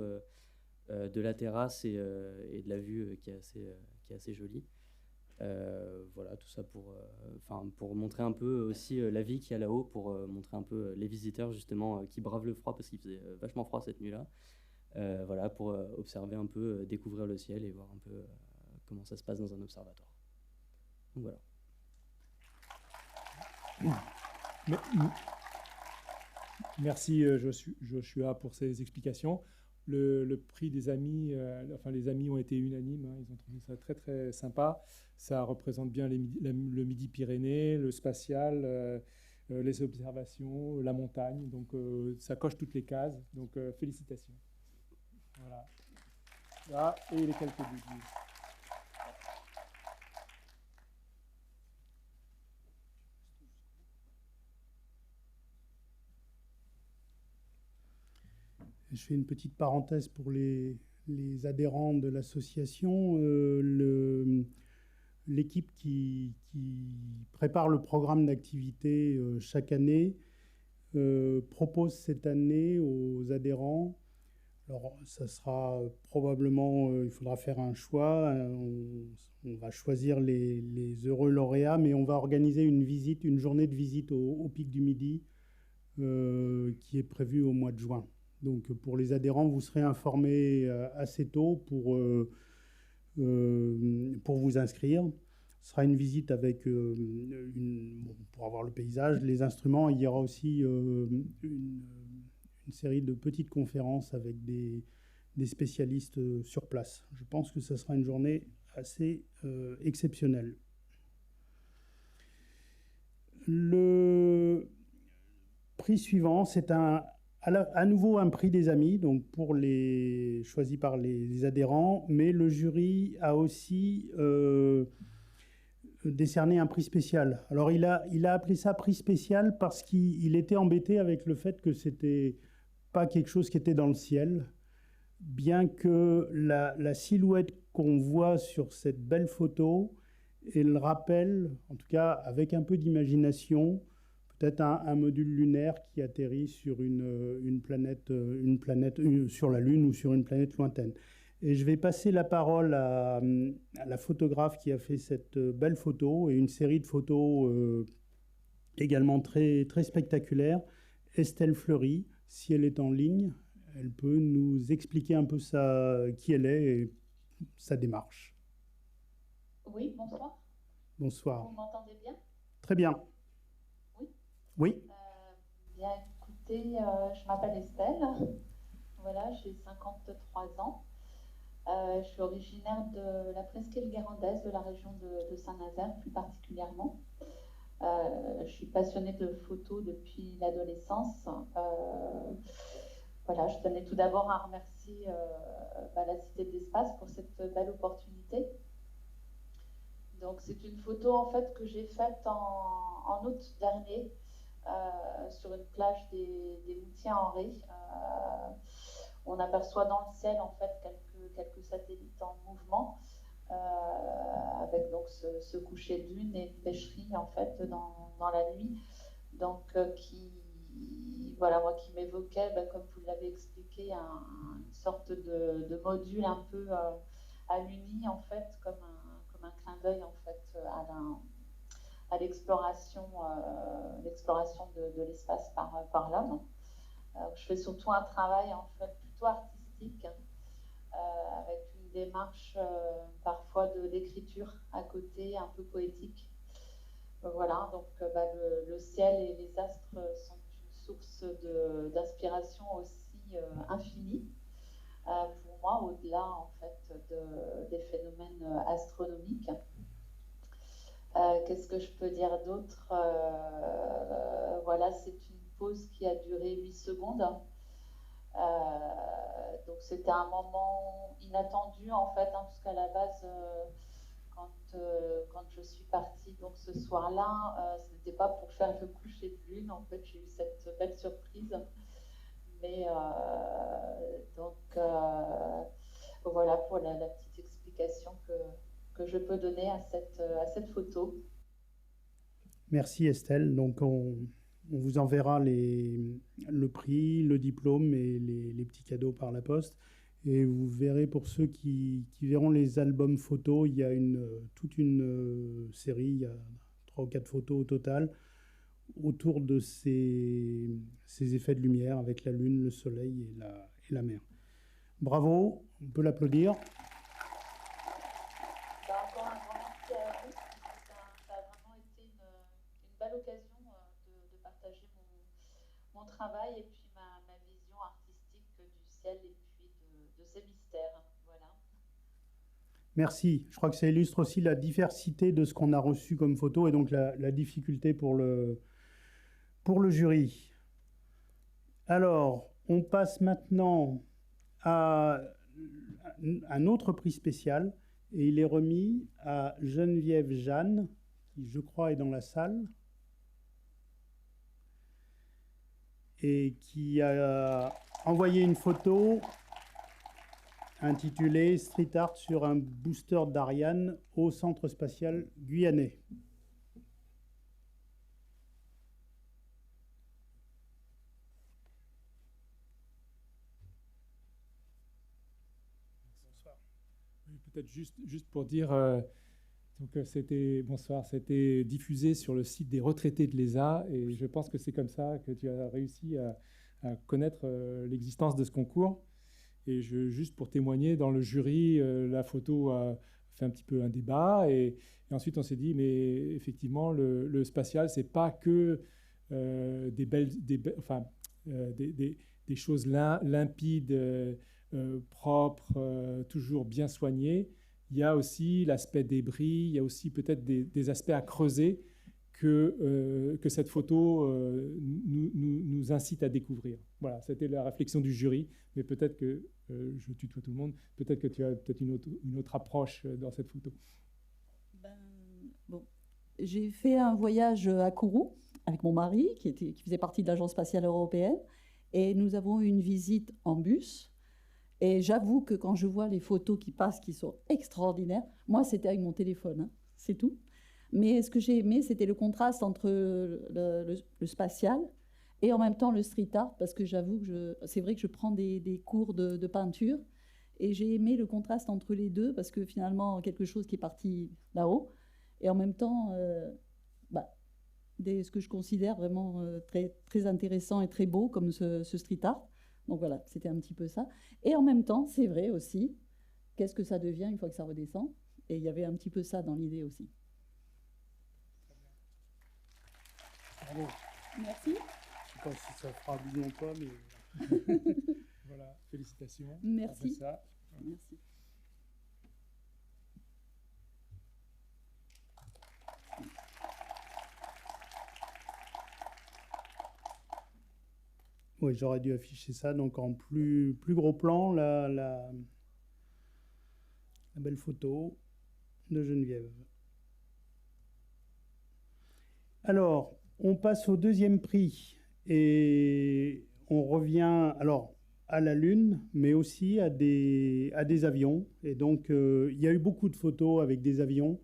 de la terrasse et de la vue qui est assez jolie. Voilà, tout ça pour montrer un peu aussi la vie qu'il y a là-haut, pour montrer un peu les visiteurs justement qui bravent le froid parce qu'il faisait vachement froid cette nuit-là. Voilà, pour observer un peu, découvrir le ciel et voir un peu comment ça se passe dans un observatoire. Donc voilà. Merci Joshua pour ces explications. Le prix des amis, les amis ont été unanimes, hein, ils ont trouvé ça très très sympa. Ça représente bien le Midi-Pyrénées, le spatial, les observations, la montagne. Donc ça coche toutes les cases. Donc félicitations. Voilà. Là, et les quelques budgets. Je fais une petite parenthèse pour les adhérents de l'association. L'équipe qui prépare le programme d'activité chaque année propose cette année aux adhérents. Alors, ça sera probablement, il faudra faire un choix. On va choisir les heureux lauréats, mais on va organiser une journée de visite au Pic du Midi qui est prévue au mois de juin. Donc pour les adhérents, vous serez informés assez tôt pour vous inscrire. Ce sera une visite avec pour avoir le paysage, les instruments. Il y aura aussi une série de petites conférences avec des spécialistes sur place. Je pense que ce sera une journée assez exceptionnelle. Le prix suivant, c'est à nouveau un prix des amis, donc choisi par les adhérents, mais le jury a aussi décerné un prix spécial. Alors il a appelé ça prix spécial parce qu'il était embêté avec le fait que c'était pas quelque chose qui était dans le ciel, bien que la silhouette qu'on voit sur cette belle photo, elle rappelle, en tout cas avec un peu d'imagination, peut-être un module lunaire qui atterrit sur une planète sur la Lune ou sur une planète lointaine. Et je vais passer la parole à la photographe qui a fait cette belle photo et une série de photos également très, très spectaculaires, Estelle Fleury. Si elle est en ligne, elle peut nous expliquer un peu qui elle est et sa démarche. Oui, bonsoir. Bonsoir. Vous m'entendez bien? Très bien. Oui. Oui. Bien, écoute, écoutez, je m'appelle Estelle. Voilà, j'ai 53 ans. Je suis originaire de la presqu'île guérandaise, de la région de Saint-Nazaire plus particulièrement. Je suis passionnée de photos depuis l'adolescence. Voilà, je tenais tout d'abord à remercier la Cité de l'Espace pour cette belle opportunité. Donc c'est une photo en fait que j'ai faite en août dernier sur une plage des Moutiers-en-Ré. On aperçoit dans le ciel en fait quelques satellites en mouvement avec donc ce coucher de lune et une pêcherie en fait dans la nuit, donc qui m'évoquait, comme vous l'avez expliqué, une sorte de module un peu à l'uni en fait, comme un clin d'œil en fait à l'exploration de l'espace par l'homme. Je fais surtout un travail en fait plutôt artistique avec une démarche parfois d'écriture à côté, un peu poétique. Voilà, donc le ciel et les astres sont une source d'inspiration aussi infinie pour moi, au-delà en fait des phénomènes astronomiques. Qu'est-ce que je peux dire d'autre? Voilà, c'est une pause qui a duré 8 secondes. Donc c'était un moment inattendu en fait, parce qu'à la base, quand je suis partie donc ce soir-là, ce n'était pas pour faire le coucher de lune. En fait, j'ai eu cette belle surprise. Mais donc voilà pour la petite explication que je peux donner à cette photo. Merci Estelle. Donc on vous enverra le prix, le diplôme et les petits cadeaux par la poste. Et vous verrez, pour ceux qui verront les albums photos, il y a toute une série, il y a 3 ou 4 photos au total, autour de ces effets de lumière avec la lune, le soleil et la mer. Bravo, on peut l'applaudir. Encore un grand merci à vous. Ça a vraiment été une belle occasion de partager mon travail et puis ma vision artistique du ciel et puis de ces mystères. Voilà. Merci. Je crois que ça illustre aussi la diversité de ce qu'on a reçu comme photo et donc la difficulté pour le jury. Alors, on passe maintenant à un autre prix spécial et il est remis à Geneviève Jeanne, qui je crois est dans la salle et qui a envoyé une photo intitulée Street Art sur un booster d'Ariane au Centre spatial guyanais. Peut-être juste pour dire, c'était diffusé sur le site des retraités de l'ESA et je pense que c'est comme ça que tu as réussi à connaître l'existence de ce concours. Et juste pour témoigner, dans le jury, la photo a fait un petit peu un débat et ensuite on s'est dit, mais effectivement, le spatial, c'est pas que des choses limpides, propres, toujours bien soignées. Il y a aussi l'aspect débris, il y a aussi peut-être des aspects à creuser que cette photo nous incite à découvrir. Voilà, c'était la réflexion du jury, mais peut-être que, je tutoie tout le monde, peut-être que tu as peut-être une autre approche dans cette photo. J'ai fait un voyage à Kourou avec mon mari, qui faisait partie de l'Agence spatiale européenne, et nous avons eu une visite en bus. Et j'avoue que quand je vois les photos qui passent, qui sont extraordinaires, moi, c'était avec mon téléphone, hein, c'est tout. Mais ce que j'ai aimé, c'était le contraste entre le spatial et en même temps le street art, parce que j'avoue que c'est vrai que je prends des cours de peinture, et j'ai aimé le contraste entre les deux, parce que finalement, quelque chose qui est parti là-haut, et en même temps, ce que je considère vraiment très, très intéressant et très beau, comme ce street art. Donc voilà, c'était un petit peu ça. Et en même temps, c'est vrai aussi, qu'est-ce que ça devient une fois que ça redescend? Et il y avait un petit peu ça dans l'idée aussi. Bravo. Merci. sais pas si ça fera bien ou pas, mais... Voilà, félicitations. Merci. Ça. Merci. Oui, j'aurais dû afficher ça donc en plus gros plan, la belle photo de Geneviève. Alors, on passe au deuxième prix et on revient alors à la Lune, mais aussi à des avions. Et donc, il y a eu beaucoup de photos avec des avions,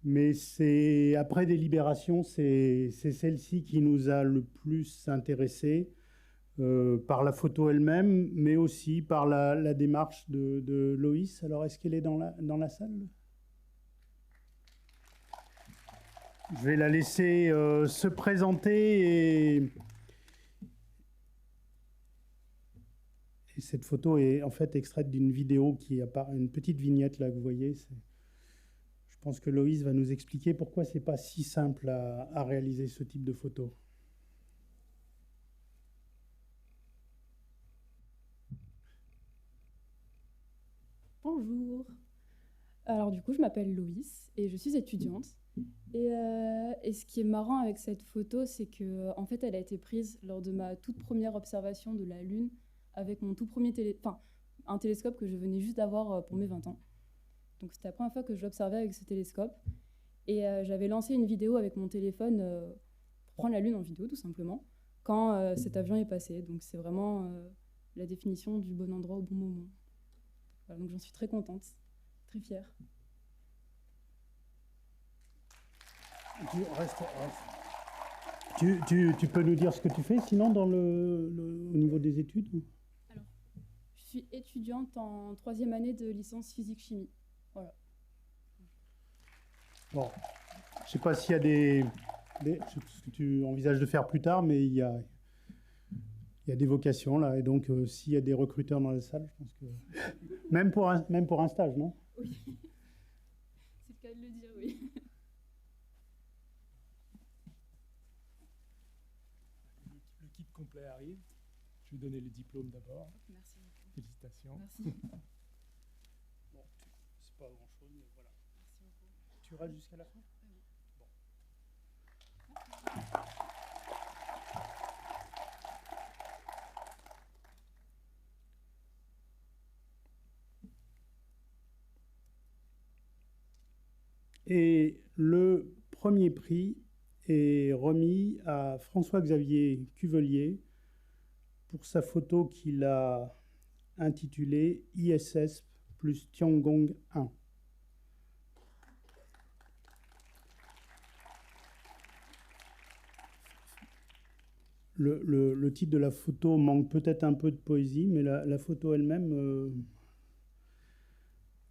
mais c'est après délibération, c'est celle-ci qui nous a le plus intéressés. Par la photo elle-même, mais aussi par la démarche de Loïs. Alors, est-ce qu'elle est dans la salle? Je vais la laisser se présenter et cette photo est en fait extraite d'une vidéo qui apparaît, une petite vignette là que vous voyez. Je pense que Loïs va nous expliquer pourquoi c'est pas si simple à réaliser ce type de photo. Bonjour. Alors du coup, je m'appelle Loïs et je suis étudiante. Et ce qui est marrant avec cette photo, c'est que en fait, elle a été prise lors de ma toute première observation de la Lune avec mon tout premier un télescope que je venais juste d'avoir pour mes 20 ans. Donc c'était la première fois que je l'observais avec ce télescope. Et j'avais lancé une vidéo avec mon téléphone pour prendre la Lune en vidéo, tout simplement, quand cet avion est passé. Donc c'est vraiment la définition du bon endroit au bon moment. Voilà, donc j'en suis très contente, très fière. Tu peux nous dire ce que tu fais sinon au niveau des études? Alors, je suis étudiante en 3e année de licence physique-chimie. Voilà. Bon, je ne sais pas s'il y a ce que tu envisages de faire plus tard, mais il y a des vocations là, et donc s'il y a des recruteurs dans la salle, je pense que même pour un stage, non? Oui, c'est le cas de le dire, oui. Le kit complet arrive. Je vais donner les diplômes d'abord. Merci beaucoup. Félicitations. Merci. Bon, c'est pas grand-chose, mais voilà. Merci beaucoup. Tu restes jusqu'à la fin? Oui. Bon. Et le premier prix est remis à François-Xavier Cuvelier pour sa photo qu'il a intitulée ISS plus Tiangong 1. Le titre de la photo manque peut-être un peu de poésie, mais la photo elle-même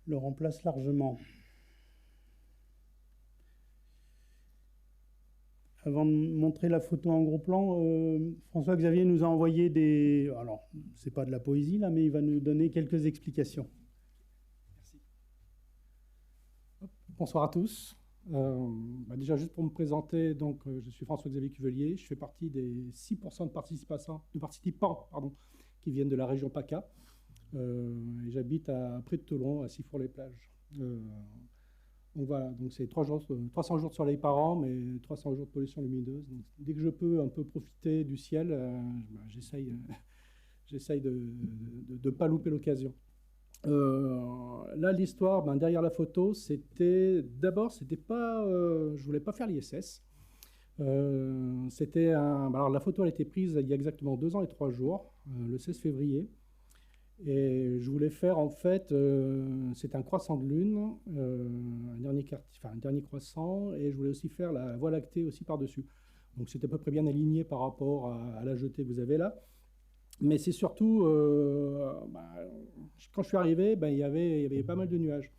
le remplace largement. Avant de montrer la photo en gros plan, François-Xavier nous a envoyé des... Alors, c'est pas de la poésie là, mais il va nous donner quelques explications. Merci. Bonsoir à tous. Déjà, juste pour me présenter, donc, je suis François-Xavier Cuvelier. Je fais partie des 6% de participants qui viennent de la région PACA. Et j'habite près de Toulon, à Sifour-les-Plages. Donc voilà, donc c'est 300 jours de soleil par an, mais 300 jours de pollution lumineuse. Donc, dès que je peux un peu profiter du ciel, j'essaye de ne pas louper l'occasion. Là, l'histoire, derrière la photo, c'était pas, je voulais pas faire l'ISS. Alors la photo, elle a été prise il y a exactement 2 ans et 3 jours, le 16 février. Et je voulais faire, en fait, c'est un croissant de lune, un dernier croissant, et je voulais aussi faire la Voie lactée aussi par-dessus. Donc c'était à peu près bien aligné par rapport à la jetée que vous avez là. Mais c'est surtout, quand je suis arrivé, il y avait pas mal de nuages.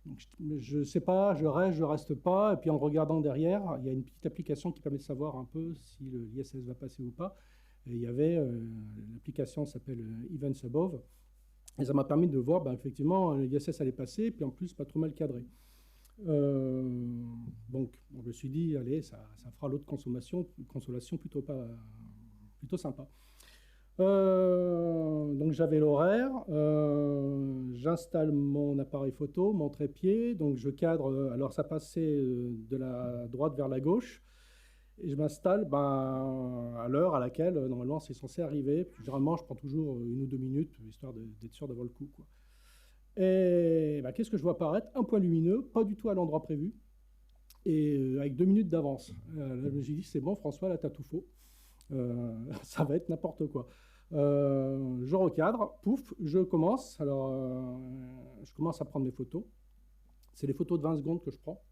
Donc, je ne sais pas, je reste pas. Et puis en regardant derrière, il y a une petite application qui permet de savoir un peu si l'ISS va passer ou pas. Et il y avait, l'application s'appelle Events Above. Et ça m'a permis de voir, effectivement, l'ISS allait passer, puis en plus, pas trop mal cadré. Donc, je me suis dit, allez, ça fera l'autre consolation plutôt pas plutôt sympa. Donc j'avais l'horaire, j'installe mon appareil photo, mon trépied, donc je cadre, alors ça passait de la droite vers la gauche, et je m'installe à l'heure à laquelle normalement c'est censé arriver. Généralement je prends toujours 1 ou 2 minutes, histoire d'être sûr d'avoir le coup, quoi. Et qu'est-ce que je vois apparaître? Un point lumineux, pas du tout à l'endroit prévu, et avec 2 minutes d'avance. Là je me suis dit, c'est bon François, là t'as tout faux, ça va être n'importe quoi. Je recadre, pouf, je commence. Alors, je commence à prendre mes photos. C'est les photos de 20 secondes que je prends.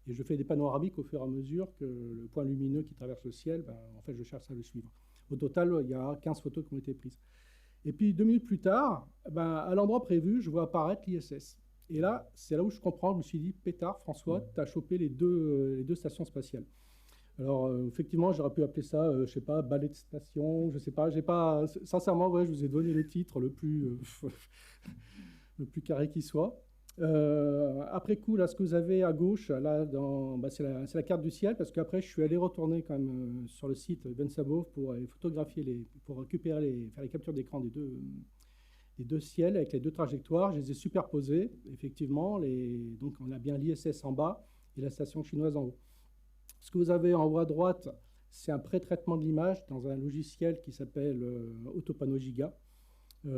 Et je fais des panoramiques au fur et à mesure que le point lumineux qui traverse le ciel, en fait, je cherche à le suivre. Au total, il y a 15 photos qui ont été prises. Et puis, 2 minutes plus tard, à l'endroit prévu, je vois apparaître l'ISS. Et là, c'est là où je comprends. Je me suis dit, pétard, François, tu as chopé les deux stations spatiales. Alors, effectivement, j'aurais pu appeler ça, je sais pas, balai de station, je sais pas, j'ai pas, sincèrement, ouais, je vous ai donné le titre le plus, le plus carré qui soit. Après coup, là, ce que vous avez à gauche, là, c'est la carte du ciel, parce qu'après, je suis allé retourner quand même sur le site Ben Sabov pour photographier, pour récupérer, faire les captures d'écran des deux ciels avec les 2 trajectoires. Je les ai superposés, effectivement, donc on a bien l'ISS en bas et la station chinoise en haut. Ce que vous avez en haut à droite, c'est un pré-traitement de l'image dans un logiciel qui s'appelle AutoPanoGiga. Et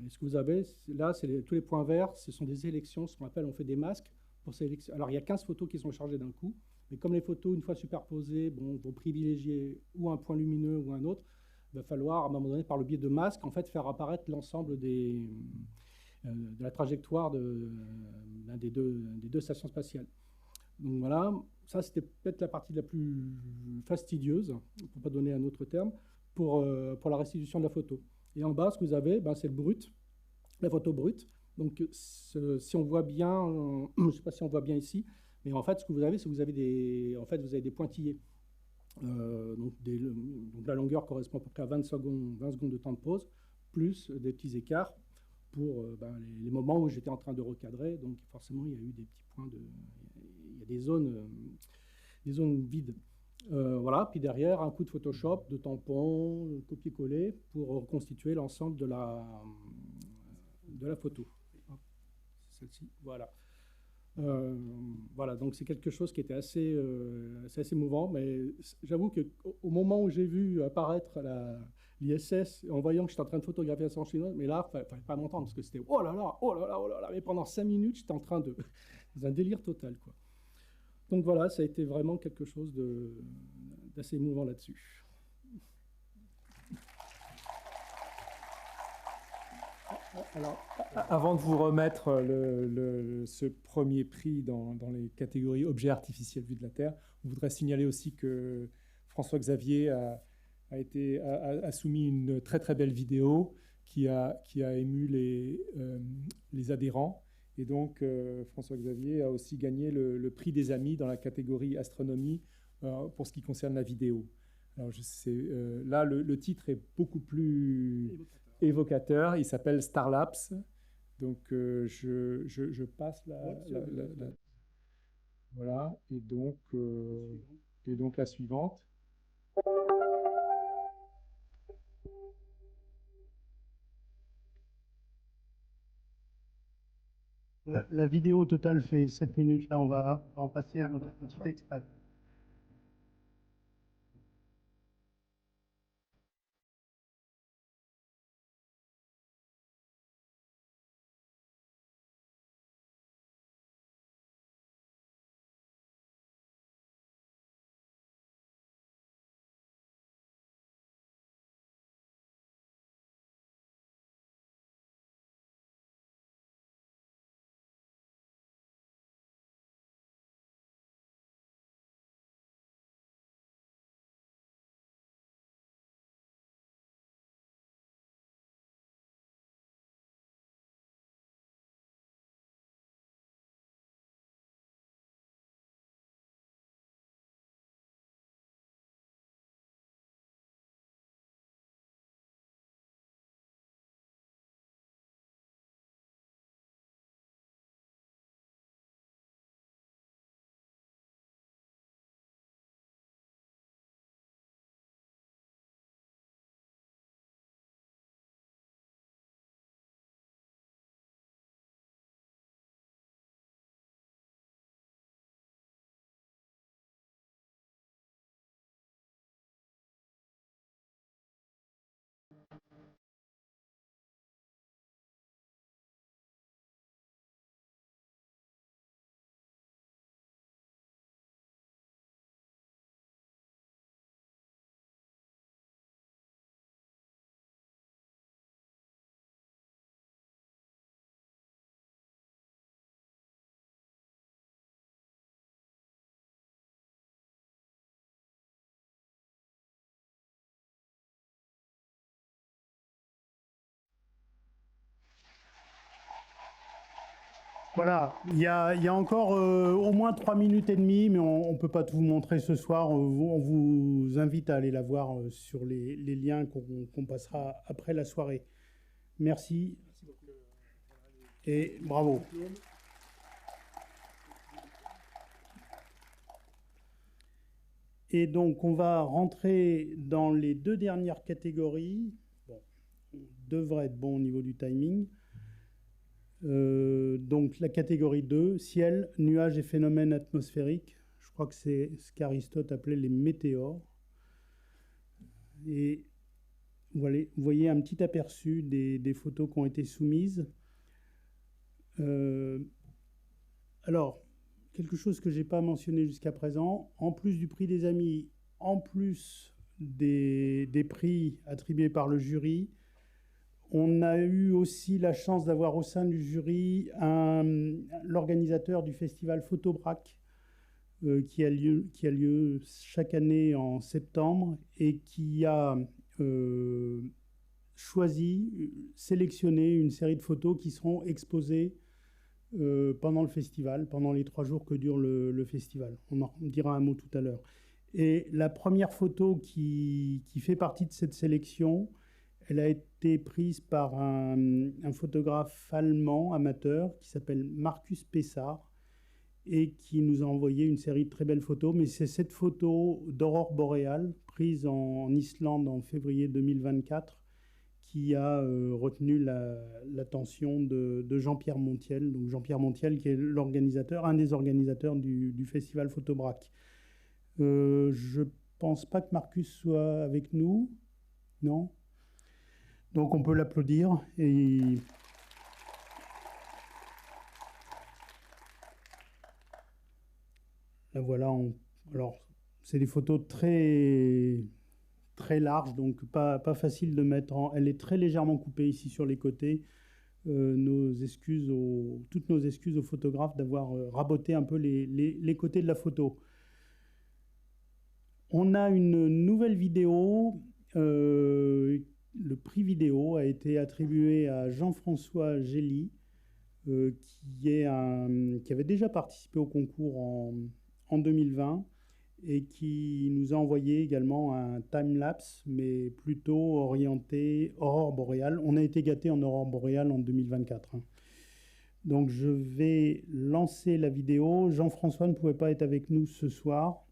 ce que vous avez là, c'est tous les points verts, ce sont des élections, ce qu'on appelle, on fait des masques pour sélectionner. Alors il y a 15 photos qui sont chargées d'un coup, mais comme les photos, une fois superposées, vont privilégier ou un point lumineux ou un autre, il va falloir, à un moment donné, par le biais de masques, en fait, faire apparaître l'ensemble de la trajectoire des deux stations spatiales. Donc voilà, ça c'était peut-être la partie la plus fastidieuse, pour ne pas donner un autre terme, pour la restitution de la photo. Et en bas, ce que vous avez, c'est le brut, la photo brute. Donc si on voit bien, je ne sais pas si on voit bien ici, mais en fait ce que vous avez, c'est que vous avez des pointillés. Donc la longueur correspond à peu près à 20 secondes de temps de pause, plus des petits écarts pour les moments où j'étais en train de recadrer. Donc forcément, il y a eu des petits points il y a des zones vides. Voilà, puis derrière, un coup de Photoshop, de tampon, copier-coller pour reconstituer l'ensemble de la photo. C'est celle-ci, voilà. Voilà, donc c'est quelque chose qui était assez émouvant, mais j'avoue qu'au moment où j'ai vu apparaître l'ISS, en voyant que j'étais en train de photographier la station chinoise, mais là, il ne fallait pas m'entendre, parce que c'était oh là là, oh là là, oh là là, mais pendant 5 minutes, j'étais en train dans un délire total, quoi. Donc voilà, ça a été vraiment quelque chose d'assez émouvant là-dessus. Alors, avant de vous remettre ce premier prix dans les catégories objets artificiels vus de la Terre, on voudrait signaler aussi que François-Xavier a soumis une très très belle vidéo qui a ému les adhérents. Et donc, François-Xavier a aussi gagné le prix des amis dans la catégorie astronomie pour ce qui concerne la vidéo. Alors, là, le titre est beaucoup plus évocateur. Il s'appelle Starlapse. Donc, je passe voilà. Et donc la suivante. La vidéo au total fait 7 minutes. Là, on va en passer à notre petit extrait. Voilà, il y a encore au moins 3 minutes et demie, mais on ne peut pas tout vous montrer ce soir. On vous invite à aller la voir sur les liens qu'on passera après la soirée. Merci et bravo. Et donc, on va rentrer dans les 2 dernières catégories. Bon, on devrait être bon au niveau du timing. Donc la catégorie 2, ciel, nuages et phénomènes atmosphériques. Je crois que c'est ce qu'Aristote appelait les météores. Et vous voyez un petit aperçu des photos qui ont été soumises. Alors, quelque chose que je n'ai pas mentionné jusqu'à présent, en plus du prix des amis, en plus des prix attribués par le jury, on a eu aussi la chance d'avoir au sein du jury l'organisateur du festival Photobrac qui a lieu chaque année en septembre et qui a sélectionné une série de photos qui seront exposées pendant le festival, pendant les 3 jours que dure le festival. On en dira un mot tout à l'heure. Et la première photo qui fait partie de cette sélection, elle a été prise par un photographe allemand amateur qui s'appelle Marcus Pessard et qui nous a envoyé une série de très belles photos. Mais c'est cette photo d'aurore boréale prise en Islande en février 2024 qui a retenu l'attention de Jean-Pierre Montiel. Donc Jean-Pierre Montiel qui est un des organisateurs du festival Photobrac. Je ne pense pas que Marcus soit avec nous, non ? Donc on peut l'applaudir. Et là voilà, alors c'est des photos très, très larges, donc pas facile de mettre en... Elle est très légèrement coupée ici sur les côtés. Toutes nos excuses aux photographes d'avoir raboté un peu les côtés de la photo. On a une nouvelle vidéo. Le prix vidéo a été attribué à Jean-François Gély, qui avait déjà participé au concours en 2020 et qui nous a envoyé également un time-lapse, mais plutôt orienté aurore boréale. On a été gâtés en aurore boréale en 2024. Donc je vais lancer la vidéo. Jean-François ne pouvait pas être avec nous ce soir.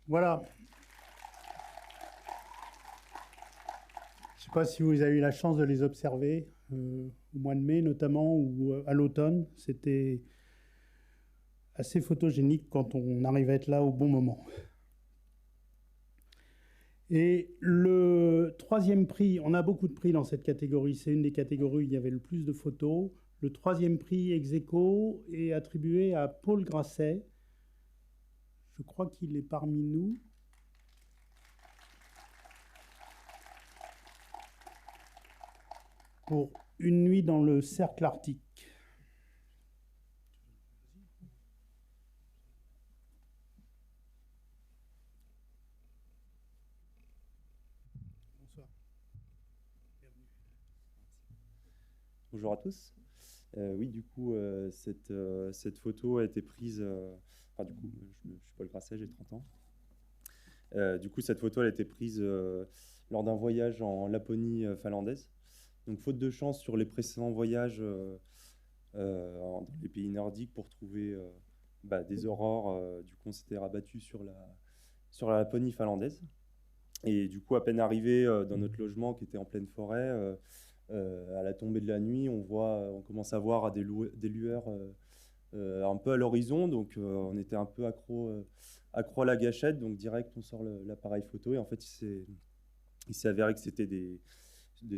Voilà. Je ne sais pas si vous avez eu la chance de les observer au mois de mai notamment ou à l'automne. C'était assez photogénique quand on arrive à être là au bon moment. Et le 3e prix, on a beaucoup de prix dans cette catégorie, c'est une des catégories où il y avait le plus de photos. Le 3e prix ex aequo est attribué à Paul Grasset. Je crois qu'il est parmi nous. Pour Une nuit dans le cercle arctique. Bonsoir. Bienvenue. Bonjour à tous. Oui, du coup, cette photo a été prise... Enfin, du coup, je suis Paul Grasset, j'ai 30 ans. Du coup, cette photo elle a été prise lors d'un voyage en Laponie finlandaise. Donc, faute de chance sur les précédents voyages dans les pays nordiques pour trouver des aurores, du coup, on s'était rabattu sur la Laponie finlandaise. Et du coup, à peine arrivé dans notre logement qui était en pleine forêt, à la tombée de la nuit, on commence à voir des lueurs un peu à l'horizon. Donc, on était un peu accro à la gâchette. Donc, direct, on sort l'appareil photo. Et en fait, il s'est avéré que c'était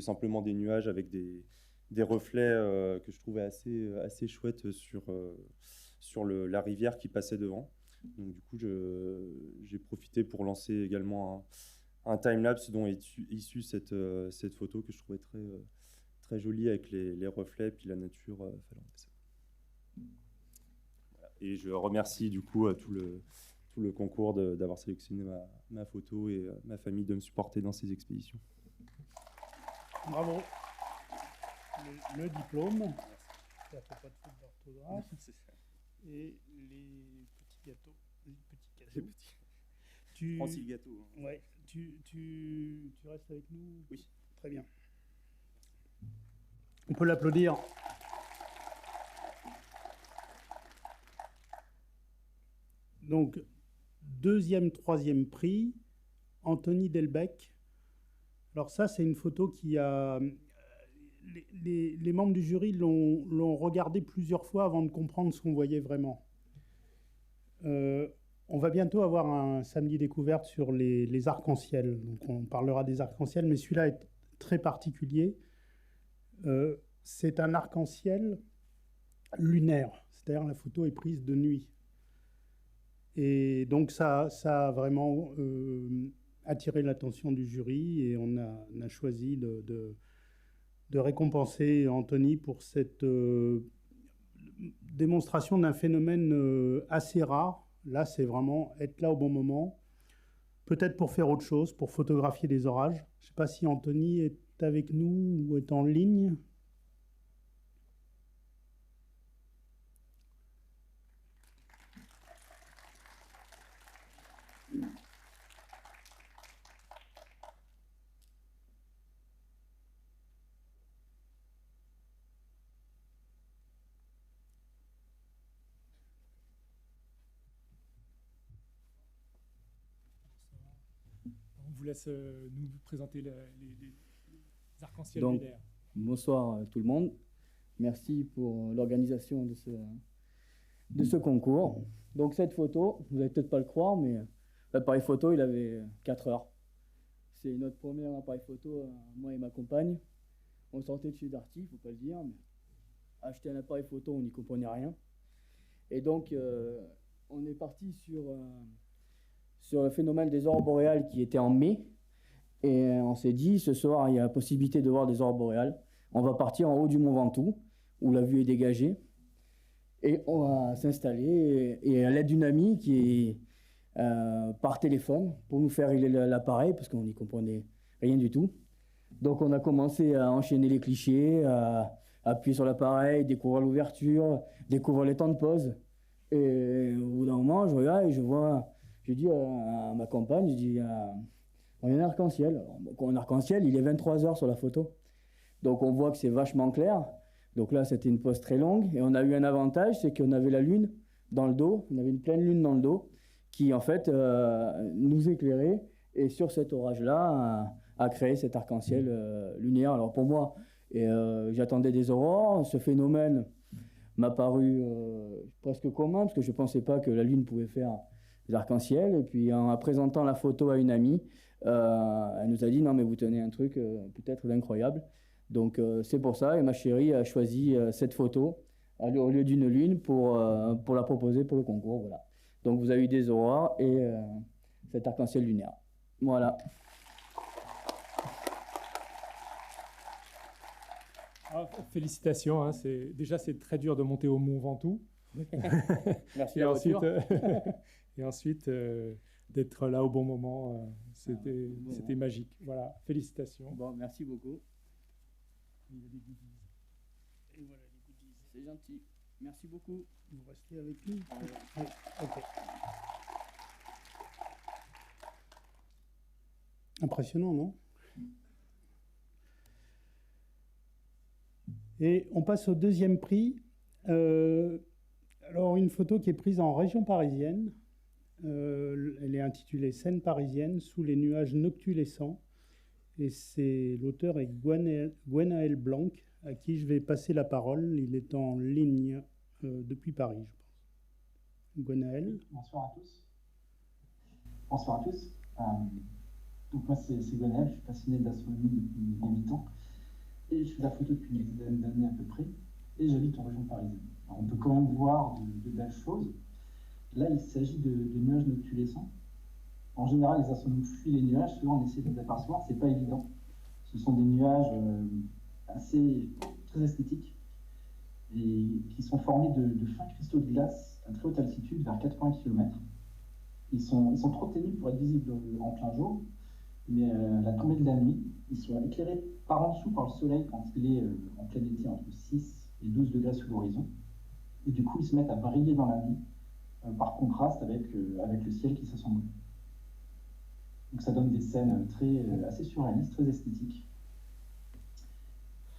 simplement des nuages avec des reflets que je trouvais assez chouettes sur la rivière qui passait devant. Donc, du coup, j'ai profité pour lancer également un timelapse dont est issue cette photo que je trouvais très jolie avec les reflets et puis la nature finlandaise. Voilà. Et je remercie du coup tout le concours d'avoir sélectionné ma photo et ma famille de me supporter dans ces expéditions. Bravo. Le diplôme, ça fait pas de faute d'orthographe, et les petits gâteaux. Les petits. Prends-y le gâteau. Hein. Ouais. Tu restes avec nous? Oui. Très bien. On peut l'applaudir. Donc, deuxième, troisième prix, Anthony Delbecq. Alors ça, c'est une photo qui a... Les membres du jury l'ont regardé plusieurs fois avant de comprendre ce qu'on voyait vraiment. On va bientôt avoir un samedi découverte sur les arcs-en-ciel. Donc on parlera des arcs-en-ciel, mais celui-là est très particulier. C'est un arc-en-ciel lunaire, c'est-à-dire la photo est prise de nuit. Et donc ça a vraiment attiré l'attention du jury et on a choisi de récompenser Anthony pour cette démonstration d'un phénomène assez rare. Là, c'est vraiment être là au bon moment, peut-être pour faire autre chose, pour photographier des orages. Je ne sais pas si Anthony est avec nous ou est en ligne. On vous laisse nous présenter les arcs-en-ciel Donc, lunaires. bonsoir tout le monde. Merci pour l'organisation de ce concours. Donc cette photo, vous n'allez peut-être pas le croire, mais l'appareil photo, il avait 4 heures. C'est notre premier appareil photo, moi et ma compagne. On sortait de chez Darty, il ne faut pas le dire, mais acheter un appareil photo, on n'y comprenait rien. Et donc, on est parti sur le phénomène des aurores boréales qui était en mai. Et on s'est dit, ce soir, il y a la possibilité de voir des aurores boréales. On va partir en haut du Mont Ventoux, où la vue est dégagée. Et on va s'installer, et à l'aide d'une amie qui est par téléphone, pour nous faire régler l'appareil, parce qu'on n'y comprenait rien du tout. Donc on a commencé à enchaîner les clichés, à appuyer sur l'appareil, découvrir l'ouverture, découvrir les temps de pause. Et au bout d'un moment, je regarde et je dis à ma compagne, je dis, on a un arc-en-ciel. Alors, un arc-en-ciel, il est 23h sur la photo. Donc on voit que c'est vachement clair. Donc là, c'était une pause très longue. Et on a eu un avantage, c'est qu'on avait la lune dans le dos. On avait une pleine lune dans le dos qui, en fait, nous éclairait. Et sur cet orage-là, a créé cet arc-en-ciel lunaire. Alors pour moi, j'attendais des aurores. Ce phénomène m'a paru presque commun, parce que je ne pensais pas que la lune pouvait faire des arcs-en-ciel. Et puis en présentant la photo à une amie, elle nous a dit « Non, mais vous tenez un truc peut-être d'incroyable ». Donc c'est pour ça, et ma chérie a choisi cette photo au lieu d'une lune pour la proposer pour le concours. Voilà. Donc vous avez eu des aurores et cet arc-en-ciel lunaire. Voilà. Ah, félicitations, hein, déjà c'est très dur de monter au Mont Ventoux. Merci et la ensuite, voiture. et ensuite d'être là au bon moment, c'était magique. Voilà, félicitations. Bon, merci beaucoup. Il y a des goodies. Et voilà les goodies. C'est gentil. Merci beaucoup. Vous restez avec nous. Ouais. Ok. Impressionnant, non? Et on passe au deuxième prix. Alors, une photo qui est prise en région parisienne, Elle est intitulée Scène parisienne sous les nuages noctulescents. Et l'auteur est Gwenaël Blanc, à qui je vais passer la parole. Il est en ligne depuis Paris, je pense. Gwenaël. Bonsoir à tous. Bonsoir à tous. Donc moi, c'est Gwenaël, je suis passionné d'astronomie depuis 8 ans. Et je fais de la photo depuis une dizaine d'années à peu près. Et j'habite en région parisienne. Alors, on peut quand même voir de belles choses. Là, il s'agit de nuages noctulescents. En général, les astronomes fuient les nuages, souvent on essaie de les apercevoir, c'est pas évident. Ce sont des nuages très esthétiques et qui sont formés de fins cristaux de glace à très haute altitude, vers 80 km. Ils sont trop ténus pour être visibles en plein jour, mais à la tombée de la nuit, ils sont éclairés par en dessous par le soleil quand il est en plein été entre 6 et 12 degrés sous l'horizon. Et du coup, ils se mettent à briller dans la nuit, par contraste avec le ciel qui s'assombrit. Donc ça donne des scènes assez surréalistes, très esthétiques.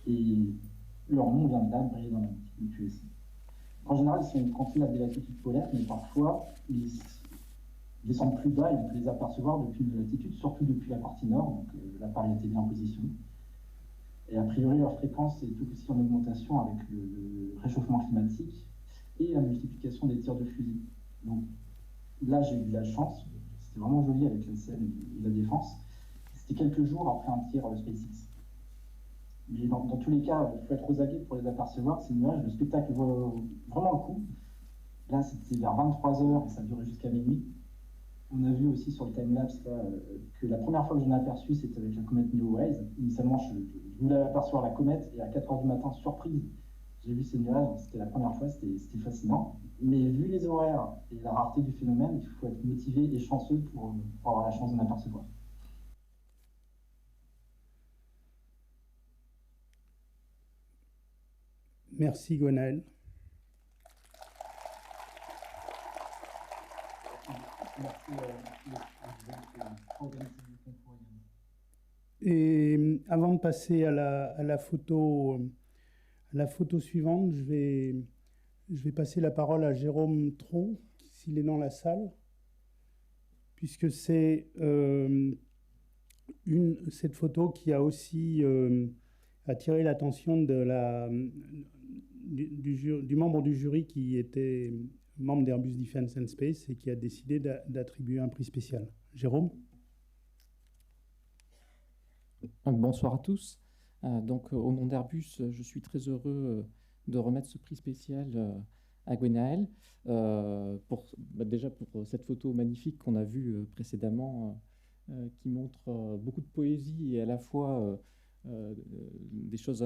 Et leur nom vient de là, briller dans la nuit. En général, ils sont contenus à des latitudes polaires, mais parfois, ils descendent plus bas et on peut les apercevoir depuis une latitude, surtout depuis la partie nord, donc l'appareil était bien positionné. Et a priori, leur fréquence est tout aussi en augmentation avec le réchauffement climatique et la multiplication des tirs de fusil. Donc là, j'ai eu de la chance. C'était vraiment joli avec la scène et la défense. C'était quelques jours après un tir SpaceX. Mais dans tous les cas, il faut être aux aguets pour les apercevoir, ces nuages. Le spectacle vaut vraiment le coup. Là, c'était vers 23h et ça durait jusqu'à minuit. On a vu aussi sur le timelapse que la première fois que j'en ai aperçu, c'était avec la comète Neowise. Initialement, je voulais apercevoir la comète et à 4h du matin, surprise, j'ai vu ces nuages. C'était la première fois, c'était fascinant. Mais vu les horaires et la rareté du phénomène, il faut être motivé et chanceux pour avoir la chance d'en apercevoir. Merci Gwenaël. Et avant de passer à la photo suivante, je vais passer la parole à Jérôme Tron, s'il est dans la salle, puisque c'est cette photo qui a aussi attiré l'attention du membre du jury qui était membre d'Airbus Defence and Space et qui a décidé d'attribuer un prix spécial. Jérôme ? Bonsoir à tous. Donc, au nom d'Airbus, je suis très heureux de remettre ce prix spécial à Gwenaël, déjà pour cette photo magnifique qu'on a vue précédemment, qui montre beaucoup de poésie et à la fois des choses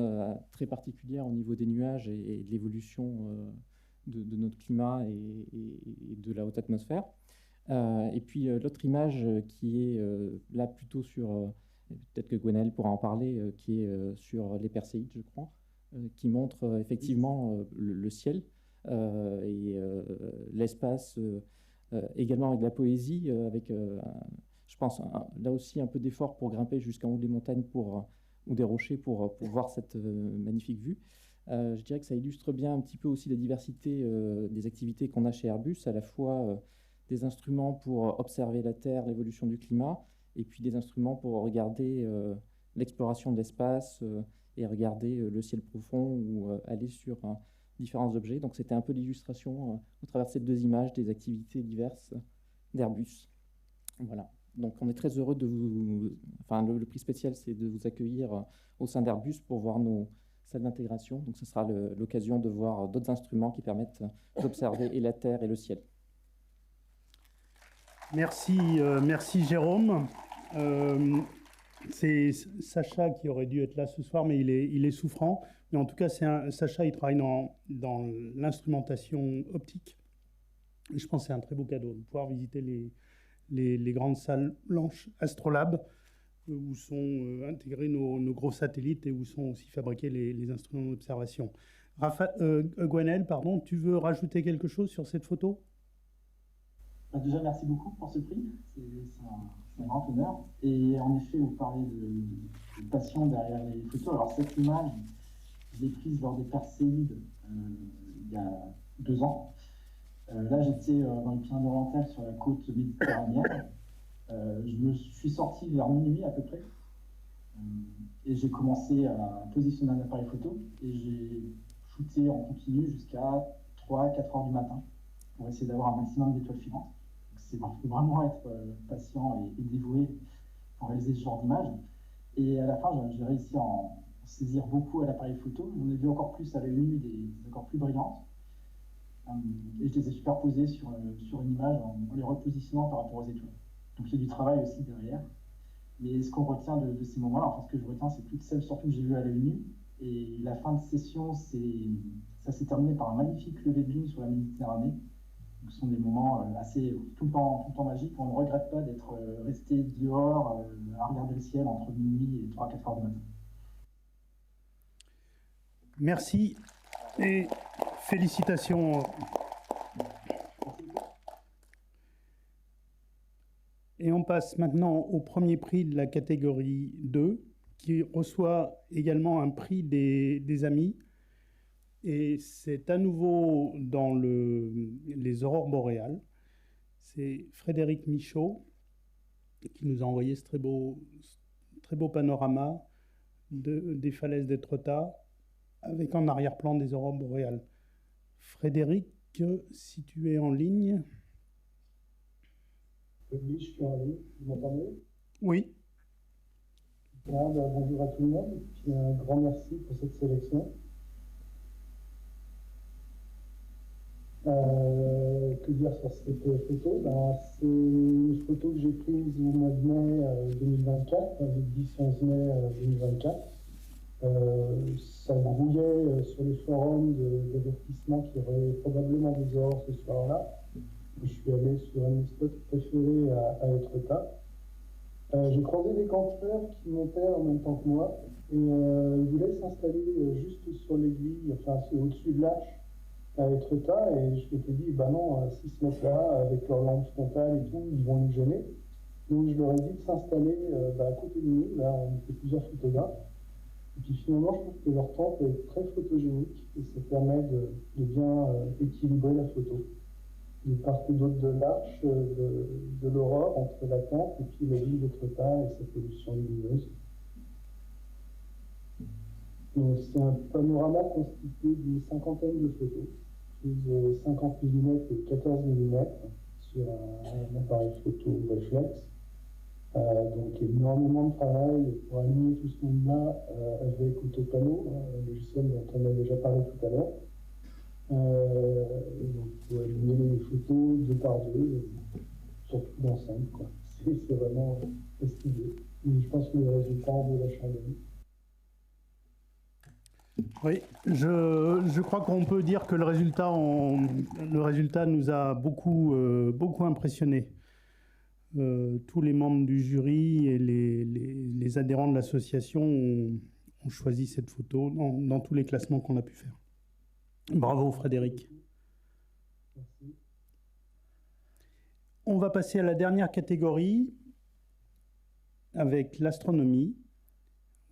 très particulières au niveau des nuages et de l'évolution de notre climat et de la haute atmosphère. Et puis l'autre image qui est là plutôt sur, peut-être que Gwenaël pourra en parler, qui est sur les Perséides, je crois, qui montre effectivement le ciel et l'espace, également avec de la poésie, avec, je pense, là aussi un peu d'effort pour grimper jusqu'en haut des montagnes ou des rochers pour voir cette magnifique vue. Je dirais que ça illustre bien un petit peu aussi la diversité des activités qu'on a chez Airbus, à la fois des instruments pour observer la Terre, l'évolution du climat, et puis des instruments pour regarder l'exploration de l'espace et regarder le ciel profond ou aller sur différents objets. Donc c'était un peu l'illustration au travers de ces deux images des activités diverses d'Airbus. Voilà. Donc on est très heureux de vous... Enfin, le prix spécial, c'est de vous accueillir au sein d'Airbus pour voir nos salles d'intégration. Donc ce sera l'occasion de voir d'autres instruments qui permettent d'observer et la Terre et le ciel. Merci Jérôme. C'est Sacha qui aurait dû être là ce soir, mais il est souffrant. Mais en tout cas, Sacha, il travaille dans l'instrumentation optique. Et je pense que c'est un très beau cadeau de pouvoir visiter les grandes salles blanches Astrolabe, où sont intégrés nos gros satellites et où sont aussi fabriqués les instruments d'observation. Gwenaël, pardon, tu veux rajouter quelque chose sur cette photo ? Déjà, merci beaucoup pour ce prix. C'est un grand honneur. Et en effet, vous parlez de passion derrière les photos. Alors, cette image, je l'ai prise lors des Perséides il y a 2 ans. Là, j'étais dans les Pyrénées-Orientales, sur la côte méditerranéenne. Je me suis sorti vers minuit à peu près. Et j'ai commencé à positionner un appareil photo. Et j'ai shooté en continu jusqu'à 3-4 heures du matin pour essayer d'avoir un maximum d'étoiles filantes. Il faut vraiment être patient et dévoué pour réaliser ce genre d'image. Et à la fin, j'ai réussi à en saisir beaucoup à l'appareil photo. On a vu encore plus à l'œil nu, des encore plus brillantes. Et je les ai superposées sur une image en les repositionnant par rapport aux étoiles. Donc il y a du travail aussi derrière. Mais ce qu'on retient de ces moments-là, enfin ce que je retiens, c'est toutes celles surtout que j'ai vues à l'œil nu. Et la fin de session, ça s'est terminé par un magnifique lever de lune sur la Méditerranée. Donc, ce sont des moments assez tout le temps magiques. On ne regrette pas d'être resté dehors à regarder le ciel entre minuit et 3-4 heures du matin. Merci et félicitations. Et on passe maintenant au premier prix de la catégorie 2, qui reçoit également un prix des amis. Et c'est à nouveau dans les aurores boréales. C'est Frédéric Michaud qui nous a envoyé ce très beau panorama des falaises d'Étretat avec en arrière-plan des aurores boréales. Frédéric, si tu es en ligne... Oui, je suis en ligne. Vous m'entendez? Oui. Bonjour à tout le monde. Puis un grand merci pour cette sélection. Que dire sur cette photo? C'est une photo que j'ai prise au mois de mai 2024, le 10-11 mai 2024. Ça grouillait sur les forums d'avertissement qu'il y aurait probablement des aurores ce soir-là. Je suis allé sur un de mes spots préférés à Étretat. J'ai croisé des campeurs qui montaient en même temps que moi et ils voulaient s'installer juste sur l'aiguille, enfin au-dessus de l'Arche à Étretat, et je m'étais dit, bah non, s'ils se mettent là avec leur lampe frontale et tout, ils vont nous gêner. Donc je leur ai dit de s'installer à côté de nous, là on était plusieurs photographes. Et puis finalement, je trouve que leur tente est très photogénique et ça permet de bien équilibrer la photo. De part et d'autre de l'Arche, de l'aurore, entre la tente et puis la ville d'Étretat et sa pollution lumineuse. C'est un panorama constitué d'une cinquantaine de photos, prises 50 mm et 14 mm sur un appareil photo réflexe. Donc énormément de travail pour aligner tout ce monde-là avec Autopano, un logiciel dont on a déjà parlé tout à l'heure. Donc il faut aligner les photos deux par deux, surtout d'ensemble. C'est vraiment fastidieux. Et je pense que le résultat de la chandelle. Oui, je crois qu'on peut dire que le résultat nous a beaucoup impressionnés. Tous les membres du jury et les adhérents de l'association ont choisi cette photo dans tous les classements qu'on a pu faire. Bravo Frédéric. Merci. On va passer à la dernière catégorie avec l'astronomie.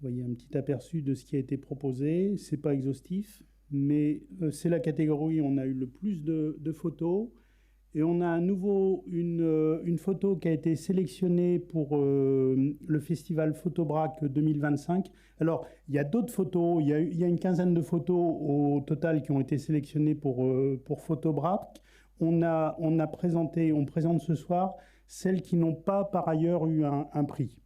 Vous voyez un petit aperçu de ce qui a été proposé. Ce n'est pas exhaustif, mais c'est la catégorie où on a eu le plus de photos. Et on a à nouveau une photo qui a été sélectionnée pour le festival Photobrac 2025. Alors, il y a d'autres photos, il y a une quinzaine de photos au total qui ont été sélectionnées pour Photobrac. On présente ce soir celles qui n'ont pas par ailleurs eu un prix.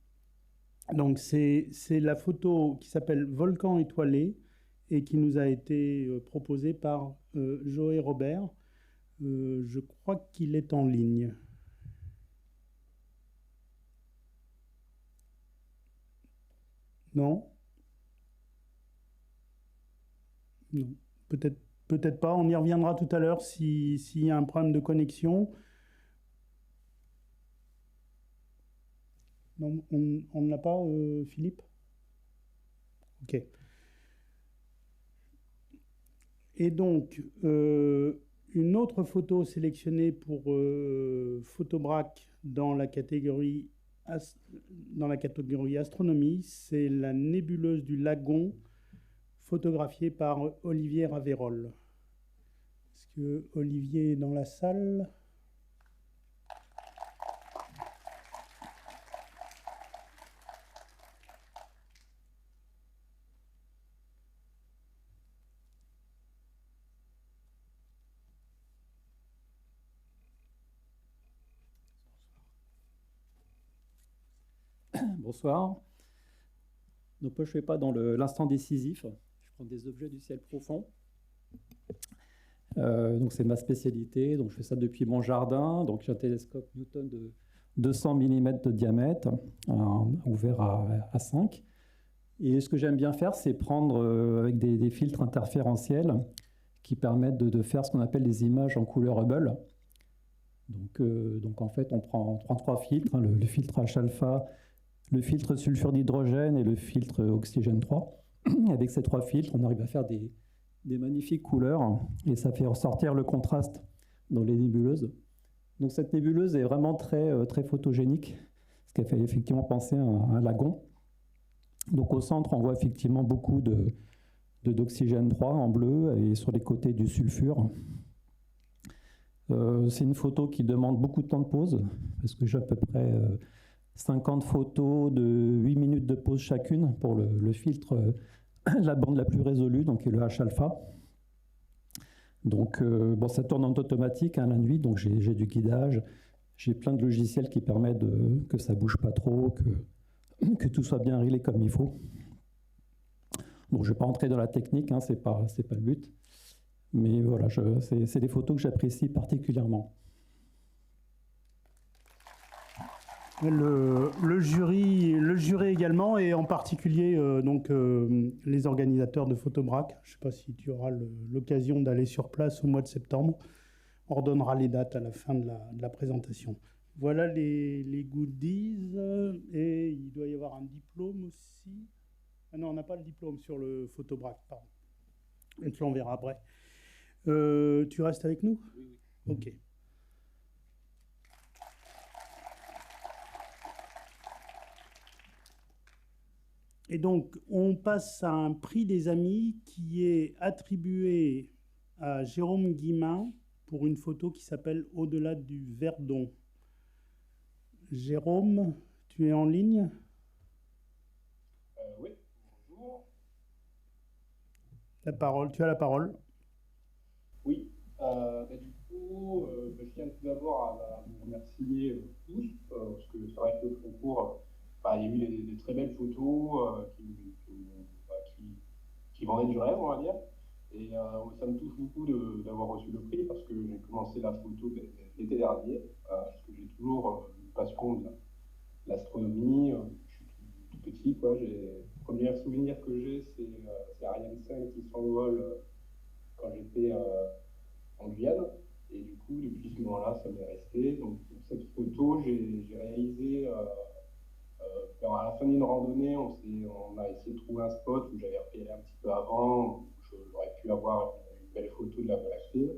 Donc, c'est la photo qui s'appelle Volcan étoilé et qui nous a été proposée par Joël Robert. Je crois qu'il est en ligne. Non? Non. Peut-être pas. On y reviendra tout à l'heure s'il y a un problème de connexion. Non, on ne l'a pas, Philippe? Ok. Et donc, une autre photo sélectionnée pour Photobrac dans la catégorie astronomie, c'est la nébuleuse du Lagon, photographiée par Olivier Ravérol. Est-ce que Olivier est dans la salle? Bonsoir. Donc, moi, je ne fais pas dans l'instant décisif. Je prends des objets du ciel profond. Donc, c'est ma spécialité. Donc, je fais ça depuis mon jardin. Donc, j'ai un télescope Newton de 200 mm de diamètre, ouvert à 5. Et ce que j'aime bien faire, c'est prendre avec des filtres interférentiels qui permettent de faire ce qu'on appelle des images en couleur Hubble. Donc en fait, on prend 3 filtres, hein, le filtre H-alpha, le filtre sulfure d'hydrogène et le filtre oxygène 3. Avec ces 3 filtres, on arrive à faire des magnifiques couleurs et ça fait ressortir le contraste dans les nébuleuses. Donc cette nébuleuse est vraiment très photogénique, ce qui a fait effectivement penser à un lagon. Donc au centre, on voit effectivement beaucoup d'oxygène 3 en bleu et sur les côtés du sulfure. C'est une photo qui demande beaucoup de temps de pause, parce que j'ai à peu près 50 photos de 8 minutes de pause chacune pour le filtre, la bande la plus résolue, donc qui est le H-alpha. Donc bon, ça tourne en automatique la nuit, donc j'ai du guidage, j'ai plein de logiciels qui permettent que ça ne bouge pas trop, que tout soit bien réglé comme il faut. Bon, je ne vais pas rentrer dans la technique, hein, c'est pas le but. Mais voilà, c'est des photos que j'apprécie particulièrement. Le jury également, et en particulier les organisateurs de Photobrac. Je ne sais pas si tu auras l'occasion d'aller sur place au mois de septembre. On redonnera les dates à la fin de la présentation. Voilà les goodies, et il doit y avoir un diplôme aussi. Ah non, on n'a pas le diplôme sur le Photobrac, pardon. On te l'enverra après. Tu restes avec nous? Oui. Ok. Et donc, on passe à un prix des amis qui est attribué à Jérôme Guillemin pour une photo qui s'appelle « Au-delà du Verdon ». Jérôme, tu es en ligne? Oui, bonjour. Tu as la parole. Oui, du coup, je tiens tout d'abord à vous remercier tous, parce que c'est vrai que le concours, il y a eu des très belles photos qui vendaient du rêve, on va dire. Et ça me touche beaucoup d'avoir reçu le prix, parce que j'ai commencé la photo l'été dernier, parce que j'ai toujours une passion de l'astronomie. Je suis tout petit, quoi. Le premier souvenir que j'ai, c'est Ariane 5 qui s'envole quand j'étais en Guyane. Et du coup, depuis ce moment-là, ça m'est resté. Donc, pour cette photo, j'ai réalisé, à la fin d'une randonnée, on a essayé de trouver un spot où j'avais repéré un petit peu avant, où j'aurais pu avoir une belle photo de la Voie lactée.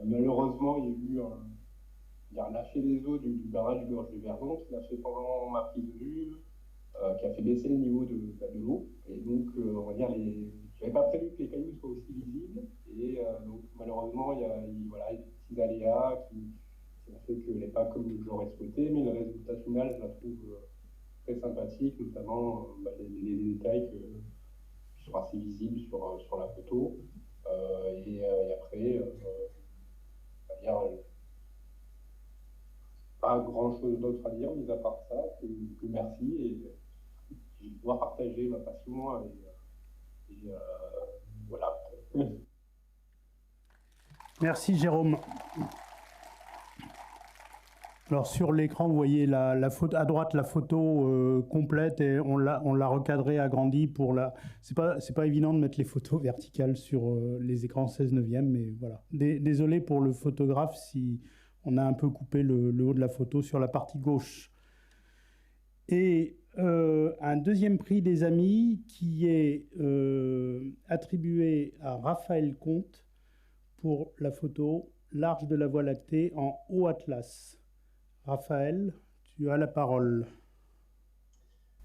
Malheureusement, il y a un lâcher des eaux du barrage du Gorge de Verdon qui l'a fait pendant ma prise de vue, qui a fait baisser le niveau de l'eau. Et donc, on va dire, je n'avais pas prévu que les cailloux soient aussi visibles. Et donc, malheureusement, il y a des petits aléas qui ont fait qu'elle n'est pas comme j'aurais souhaité. Mais le résultat final, je la trouve très sympathique, notamment les détails qui sont assez visibles sur la photo. Et après, on va dire, pas grand-chose d'autre à dire, mis à part ça, que merci. Et je vais pouvoir partager ma passion. Et voilà. Merci Jérôme. Alors sur l'écran, vous voyez la photo, à droite la photo complète, et on l'a recadrée, agrandie pour la. C'est pas évident de mettre les photos verticales sur les écrans 16:9, mais voilà. Désolé pour le photographe si on a un peu coupé le haut de la photo sur la partie gauche. Et un deuxième prix des amis qui est attribué à Raphaël Comte pour la photo L'Arche de la Voie lactée en haut atlas. Raphaël, tu as la parole.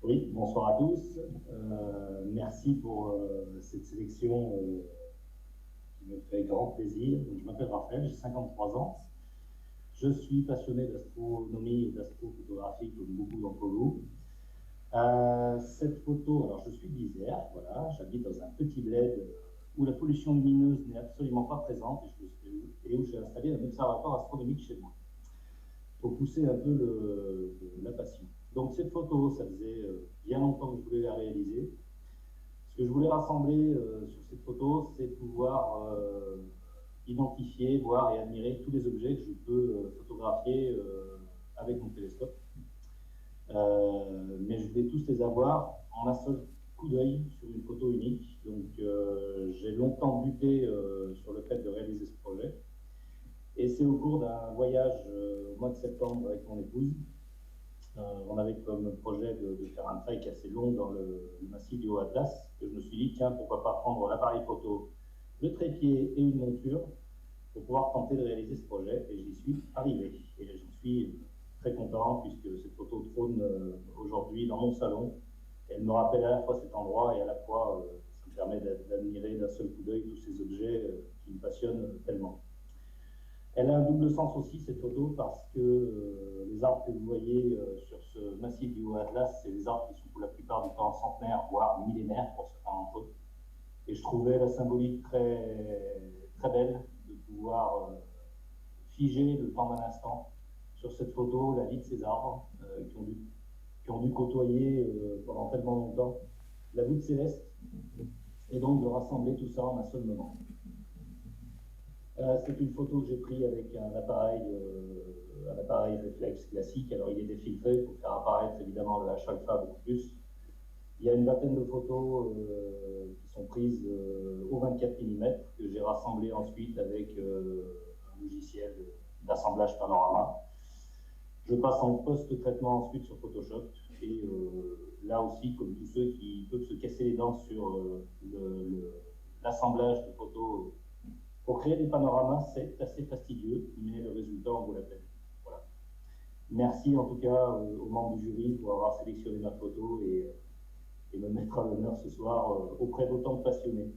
Oui, bonsoir à tous. Merci pour cette sélection qui me fait grand plaisir. Donc, je m'appelle Raphaël, j'ai 53 ans. Je suis passionné d'astronomie et d'astrophotographie comme beaucoup d'entre vous. Cette photo, alors je suis d'Isère, voilà, j'habite dans un petit bled où la pollution lumineuse n'est absolument pas présente et où j'ai installé un observatoire astronomique chez moi pour pousser un peu la passion. Donc cette photo, ça faisait bien longtemps que je voulais la réaliser. Ce que je voulais rassembler sur cette photo, c'est pouvoir identifier, voir et admirer tous les objets que je peux photographier avec mon télescope. Mais je voulais tous les avoir en un seul coup d'œil sur une photo unique. Donc j'ai longtemps buté sur le fait de réaliser ce projet. Et c'est au cours d'un voyage au mois de septembre avec mon épouse. On avait comme projet de faire un trek assez long dans le massif du Haut-Atlas, que je me suis dit, tiens, pourquoi pas prendre l'appareil photo, le trépied et une monture pour pouvoir tenter de réaliser ce projet. Et j'y suis arrivé. Et j'en suis très content puisque cette photo trône aujourd'hui dans mon salon. Elle me rappelle à la fois cet endroit et à la fois ça me permet d'admirer d'un seul coup d'œil tous ces objets qui me passionnent tellement. Elle a un double sens aussi, cette photo, parce que les arbres que vous voyez sur ce massif du Haut-Atlas, c'est des arbres qui sont pour la plupart du temps centenaires, voire millénaires pour certains d'entre eux. Et je trouvais la symbolique très, très belle de pouvoir figer le temps d'un instant sur cette photo, la vie de ces arbres qui ont dû côtoyer pendant tellement longtemps la voûte céleste, et donc de rassembler tout ça en un seul moment. C'est une photo que j'ai prise avec un appareil réflexe classique. Alors il est défiltré pour faire apparaître évidemment le H-alpha beaucoup plus. Il y a une vingtaine de photos qui sont prises au 24 mm que j'ai rassemblées ensuite avec un logiciel d'assemblage panorama. Je passe en post-traitement ensuite sur Photoshop et là aussi, comme tous ceux qui peuvent se casser les dents sur l'assemblage de photos pour créer des panoramas, c'est assez fastidieux, mais le résultat en vaut la peine. Voilà. Merci en tout cas aux membres du jury pour avoir sélectionné ma photo et me mettre à l'honneur ce soir auprès d'autant de passionnés.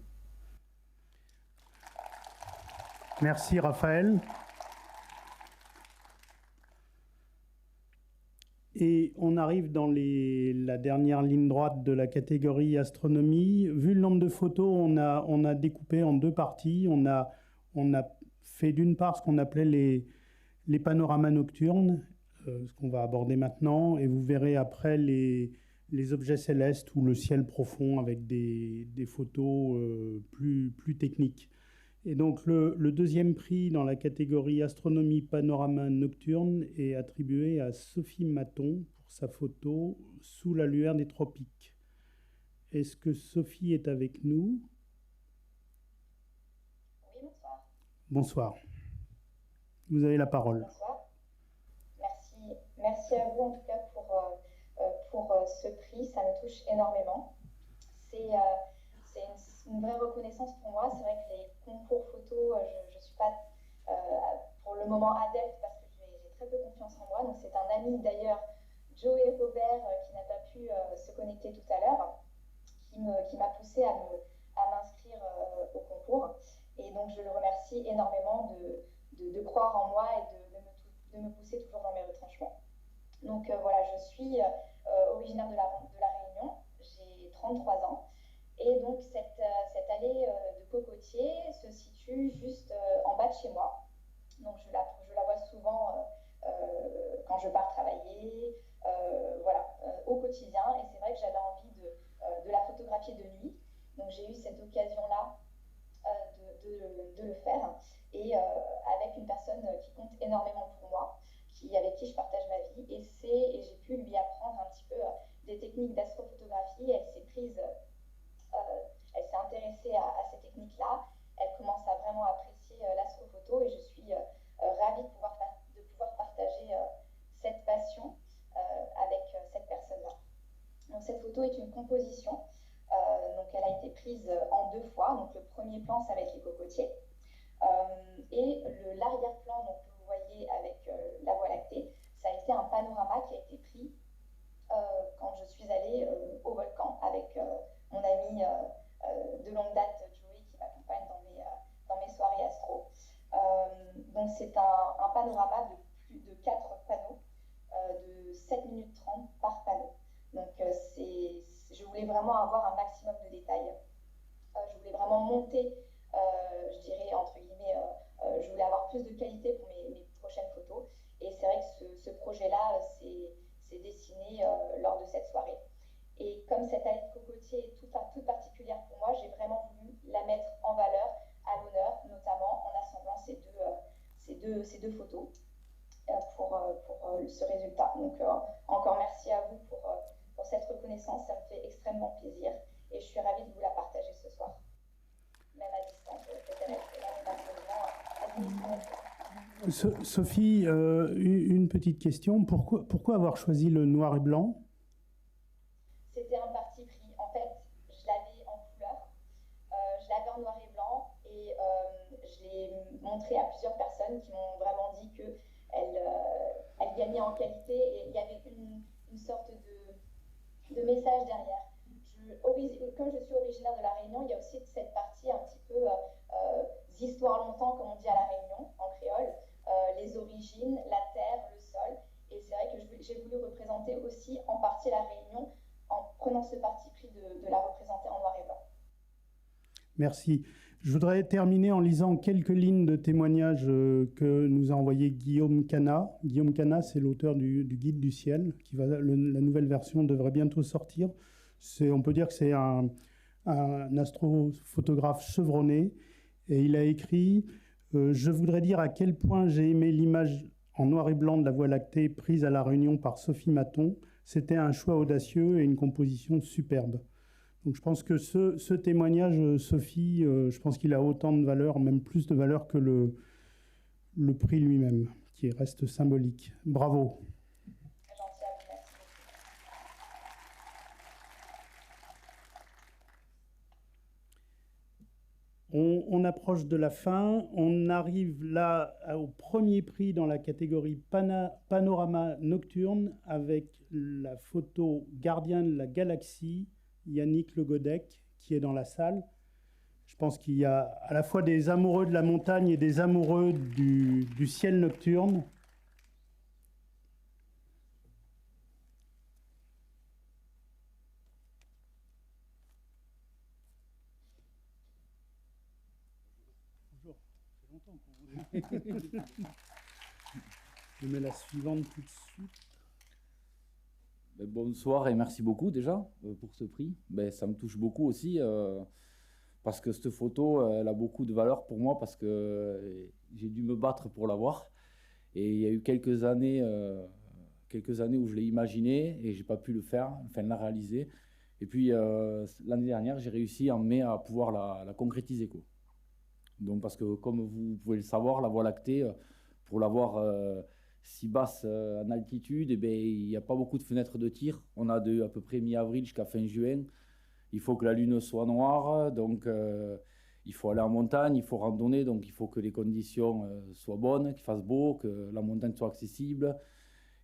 Merci Raphaël. Et on arrive dans la dernière ligne droite de la catégorie astronomie. Vu le nombre de photos, on a découpé en deux parties. On a fait d'une part ce qu'on appelait les panoramas nocturnes, ce qu'on va aborder maintenant, et vous verrez après les objets célestes ou le ciel profond avec des photos plus techniques. Et donc le deuxième prix dans la catégorie astronomie panorama nocturne est attribué à Sophie Maton pour sa photo Sous la lueur des tropiques. Est-ce que Sophie est avec nous? Oui, bonsoir. Bonsoir. Vous avez la parole. Bonsoir. Merci à vous en tout cas pour ce prix, ça me touche énormément. C'est une vraie reconnaissance pour moi. C'est vrai que les concours photo, je ne suis pas pour le moment adepte parce que j'ai très peu confiance en moi. Donc c'est un ami d'ailleurs, Joey Robert, qui n'a pas pu se connecter tout à l'heure, qui m'a poussé à m'inscrire au concours. Et donc je le remercie énormément de croire en moi et de me pousser toujours dans mes retranchements. Donc voilà, je suis originaire de la Réunion, j'ai 33 ans. Et donc cette allée de cocotiers se situe juste en bas de chez moi. Donc je la vois souvent quand je pars travailler, au quotidien. Et c'est vrai que j'avais envie de la photographier de nuit. Donc j'ai eu cette occasion-là de le faire. Et avec une personne qui compte énormément pour moi, avec qui je partage ma vie. Et j'ai pu lui apprendre un petit peu des techniques d'astrophotographie. Elle s'est intéressée à ces techniques-là. Elle commence à vraiment apprécier l'astrophoto et je suis ravie de pouvoir partager cette passion avec cette personne-là. Donc cette photo est une composition. Donc elle a été prise en deux fois. Donc le premier plan, ça va être les cocotiers. Et l'arrière-plan, donc, que vous voyez avec la Voie lactée, ça a été un panorama qui a été pris quand je suis allée au volcan avec mon ami de longue date, Joey, qui m'accompagne dans c'est un panorama de plus de 4 panneaux de 7 minutes 30 par panneau. Donc je voulais vraiment avoir un maximum de détails. Je voulais vraiment monter, je dirais entre guillemets, je voulais avoir plus de qualité pour mes prochaines photos. Et c'est vrai que ce projet-là s'est dessiné lors de cette soirée. Et comme cette allée de cocotier est toute particulière pour moi, j'ai vraiment voulu la mettre en valeur, à l'honneur, notamment en assemblant ces deux photos pour ce résultat. Donc encore merci à vous pour cette reconnaissance, ça me fait extrêmement plaisir et je suis ravie de vous la partager ce soir. Même à distance, Sophie, une petite question. Pourquoi avoir choisi le noir et blanc? C'était un parti pris. En fait, je l'avais en couleur, je l'avais en noir et blanc et je l'ai montré à plusieurs personnes qui m'ont vraiment dit qu'elle gagnait en qualité et il y avait une sorte de message derrière. Comme je suis originaire de La Réunion, il y a aussi cette partie un petit peu histoire longtemps, comme on dit à La Réunion, en créole, les origines, la terre, le sol. Et c'est vrai que j'ai voulu représenter aussi en partie La Réunion en prenant ce parti pris de la représenter en noir et blanc. Merci. Je voudrais terminer en lisant quelques lignes de témoignages que nous a envoyé Guillaume Cana. Guillaume Cana, c'est l'auteur du Guide du ciel. La nouvelle version devrait bientôt sortir. On peut dire que c'est un astrophotographe chevronné. Et il a écrit « Je voudrais dire à quel point j'ai aimé l'image en noir et blanc de la Voie lactée prise à La Réunion par Sophie Maton. C'était un choix audacieux et une composition superbe. » Donc je pense que ce témoignage, Sophie, je pense qu'il a autant de valeur, même plus de valeur que le prix lui-même, qui reste symbolique. Bravo. On approche de la fin. On arrive là au premier prix dans la catégorie panorama nocturne avec la photo Gardien de la Galaxie, Yannick Le Godec, qui est dans la salle. Je pense qu'il y a à la fois des amoureux de la montagne et des amoureux du ciel nocturne. Bonjour, ça fait longtemps qu'on vous... Je mets la suivante tout de suite. Bonsoir et merci beaucoup déjà pour ce prix. Ça me touche beaucoup aussi parce que cette photo, elle a beaucoup de valeur pour moi parce que j'ai dû me battre pour l'avoir. Et il y a eu quelques années où je l'ai imaginé et j'ai pas pu le faire, enfin la réaliser. Et puis l'année dernière, j'ai réussi en mai à pouvoir la concrétiser, quoi. Donc parce que comme vous pouvez le savoir, la Voie lactée, pour l'avoir si basse en altitude, il n'y a pas beaucoup de fenêtres de tir. On a à peu près mi-avril jusqu'à fin juin. Il faut que la lune soit noire, donc il faut aller en montagne, il faut randonner, donc il faut que les conditions soient bonnes, qu'il fasse beau, que la montagne soit accessible.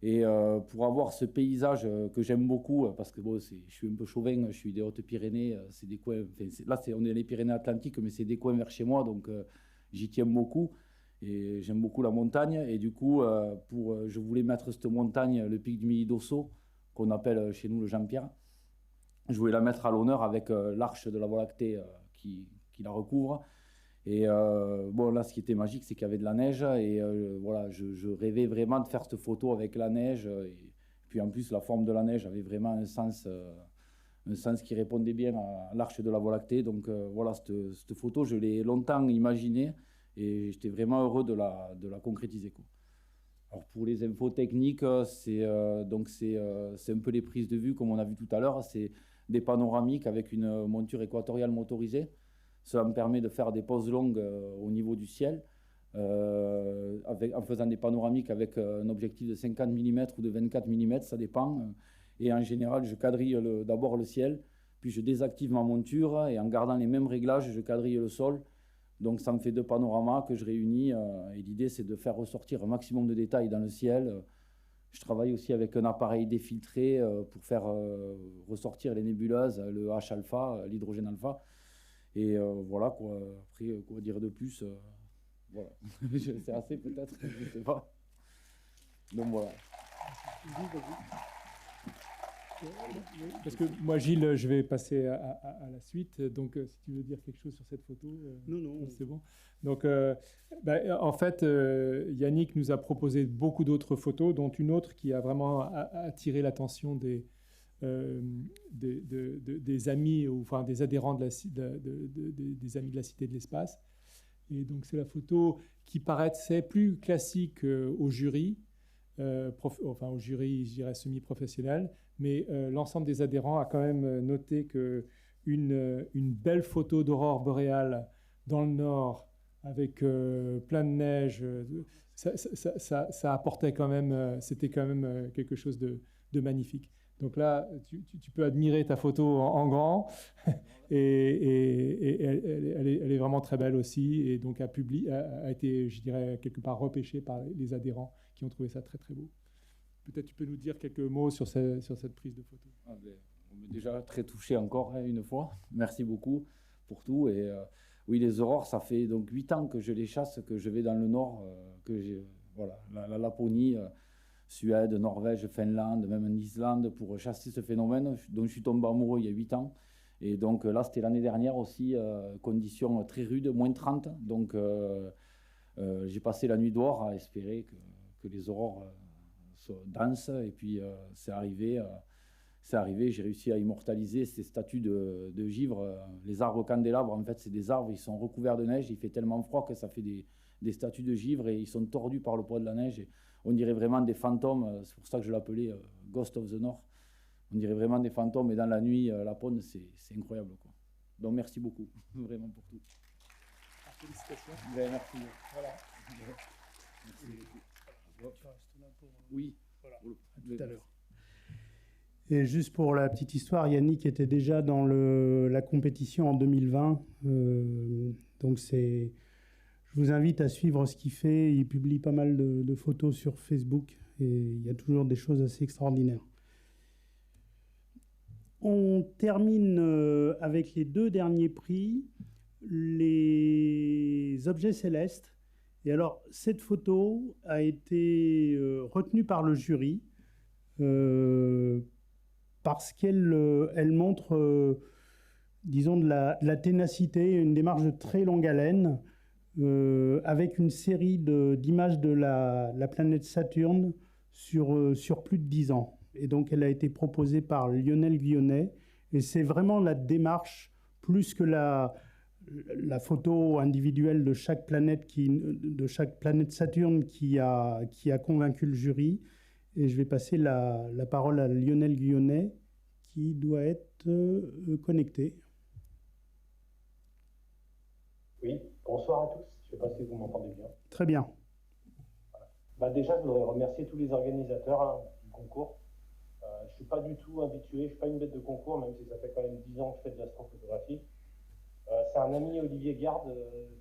Et pour avoir ce paysage que j'aime beaucoup, parce que je suis un peu chauvin, je suis des Hautes-Pyrénées, c'est des coins, on est les Pyrénées-Atlantiques, mais c'est des coins vers chez moi, donc j'y tiens beaucoup. Et j'aime beaucoup la montagne. Et du coup, je voulais mettre cette montagne, le pic du Midi d'Osso, qu'on appelle chez nous le Jean-Pierre. Je voulais la mettre à l'honneur avec l'arche de la Voie lactée qui la recouvre. Et là, ce qui était magique, c'est qu'il y avait de la neige. Et voilà, je rêvais vraiment de faire cette photo avec la neige. Et puis en plus, la forme de la neige avait vraiment un sens qui répondait bien à l'arche de la Voie lactée. Donc voilà, cette photo, je l'ai longtemps imaginée. Et j'étais vraiment heureux de la concrétiser, quoi. Alors pour les infos techniques, c'est un peu les prises de vue, comme on a vu tout à l'heure. C'est des panoramiques avec une monture équatoriale motorisée. Cela me permet de faire des poses longues au niveau du ciel, en faisant des panoramiques avec un objectif de 50 mm ou de 24 mm, ça dépend. Et en général, je quadrille d'abord le ciel, puis je désactive ma monture et en gardant les mêmes réglages, je quadrille le sol. Donc ça me fait 2 panoramas que je réunis et l'idée c'est de faire ressortir un maximum de détails dans le ciel. Je travaille aussi avec un appareil défiltré pour faire ressortir les nébuleuses, le H-alpha, l'hydrogène alpha. Et voilà, quoi. Après, quoi dire de plus Voilà. C'est assez peut-être, je ne sais pas. Donc voilà. Parce que moi, Gilles, je vais passer à la suite. Donc, si tu veux dire quelque chose sur cette photo, non, c'est bon. Donc, en fait, Yannick nous a proposé beaucoup d'autres photos, dont une autre qui a vraiment attiré l'attention des amis, ou enfin des adhérents des amis de la Cité de l'Espace. Et donc, c'est la photo qui paraissait plus classique au jury. Enfin au jury, je dirais semi-professionnel, mais l'ensemble des adhérents a quand même noté qu'une belle photo d'aurore boréale dans le nord, avec plein de neige, ça apportait quand même, c'était quand même quelque chose de magnifique. Donc là, tu peux admirer ta photo en grand, et elle est vraiment très belle aussi, et donc a été, je dirais, quelque part repêchée par les adhérents qui ont trouvé ça très très beau. Peut-être tu peux nous dire quelques mots sur cette prise de photo. On est déjà très touché encore une fois. Merci beaucoup pour tout. Et oui, les aurores, ça fait donc 8 ans que je les chasse, que je vais dans le nord, voilà, la Laponie, Suède, Norvège, Finlande, même en Islande, pour chasser ce phénomène dont je suis tombé amoureux il y a 8 ans. Et donc là, c'était l'année dernière aussi, conditions très rudes, moins 30. Donc j'ai passé la nuit dehors à espérer que les aurores dansent. Et puis c'est arrivé, j'ai réussi à immortaliser ces statues de givre. Les arbres candélabres, en fait, c'est des arbres, ils sont recouverts de neige. Il fait tellement froid que ça fait des statues de givre, et ils sont tordus par le poids de la neige. Et on dirait vraiment des fantômes. C'est pour ça que je l'appelais Ghost of the North. On dirait vraiment des fantômes, et dans la nuit, Lapone, c'est incroyable, quoi. Donc merci beaucoup, vraiment pour tout. Félicitations. Ben, merci. Voilà. Merci beaucoup. Oui, voilà. À tout à l'heure. Et juste pour la petite histoire, Yannick était déjà dans la compétition en 2020. Donc je vous invite à suivre ce qu'il fait. Il publie pas mal de photos sur Facebook, et il y a toujours des choses assez extraordinaires. On termine avec les 2 derniers prix, les objets célestes. Et alors, cette photo a été retenue par le jury parce qu'elle montre, disons, de la ténacité, une démarche de très longue haleine, avec une série d'images de la planète Saturne sur plus de 10 ans. Et donc, elle a été proposée par Lionel Guillonnet. Et c'est vraiment la démarche, plus que la photo individuelle de chaque planète Saturne qui a convaincu le jury. Et je vais passer la parole à Lionel Guillonnet, qui doit être connecté. Oui, bonsoir à tous. Je ne sais pas si vous m'entendez bien. Très bien. Voilà. Déjà, je voudrais remercier tous les organisateurs du concours. Je ne suis pas du tout habitué, je ne suis pas une bête de concours, même si ça fait quand même 10 ans que je fais de l'astrophotographie. C'est un ami, Olivier Garde,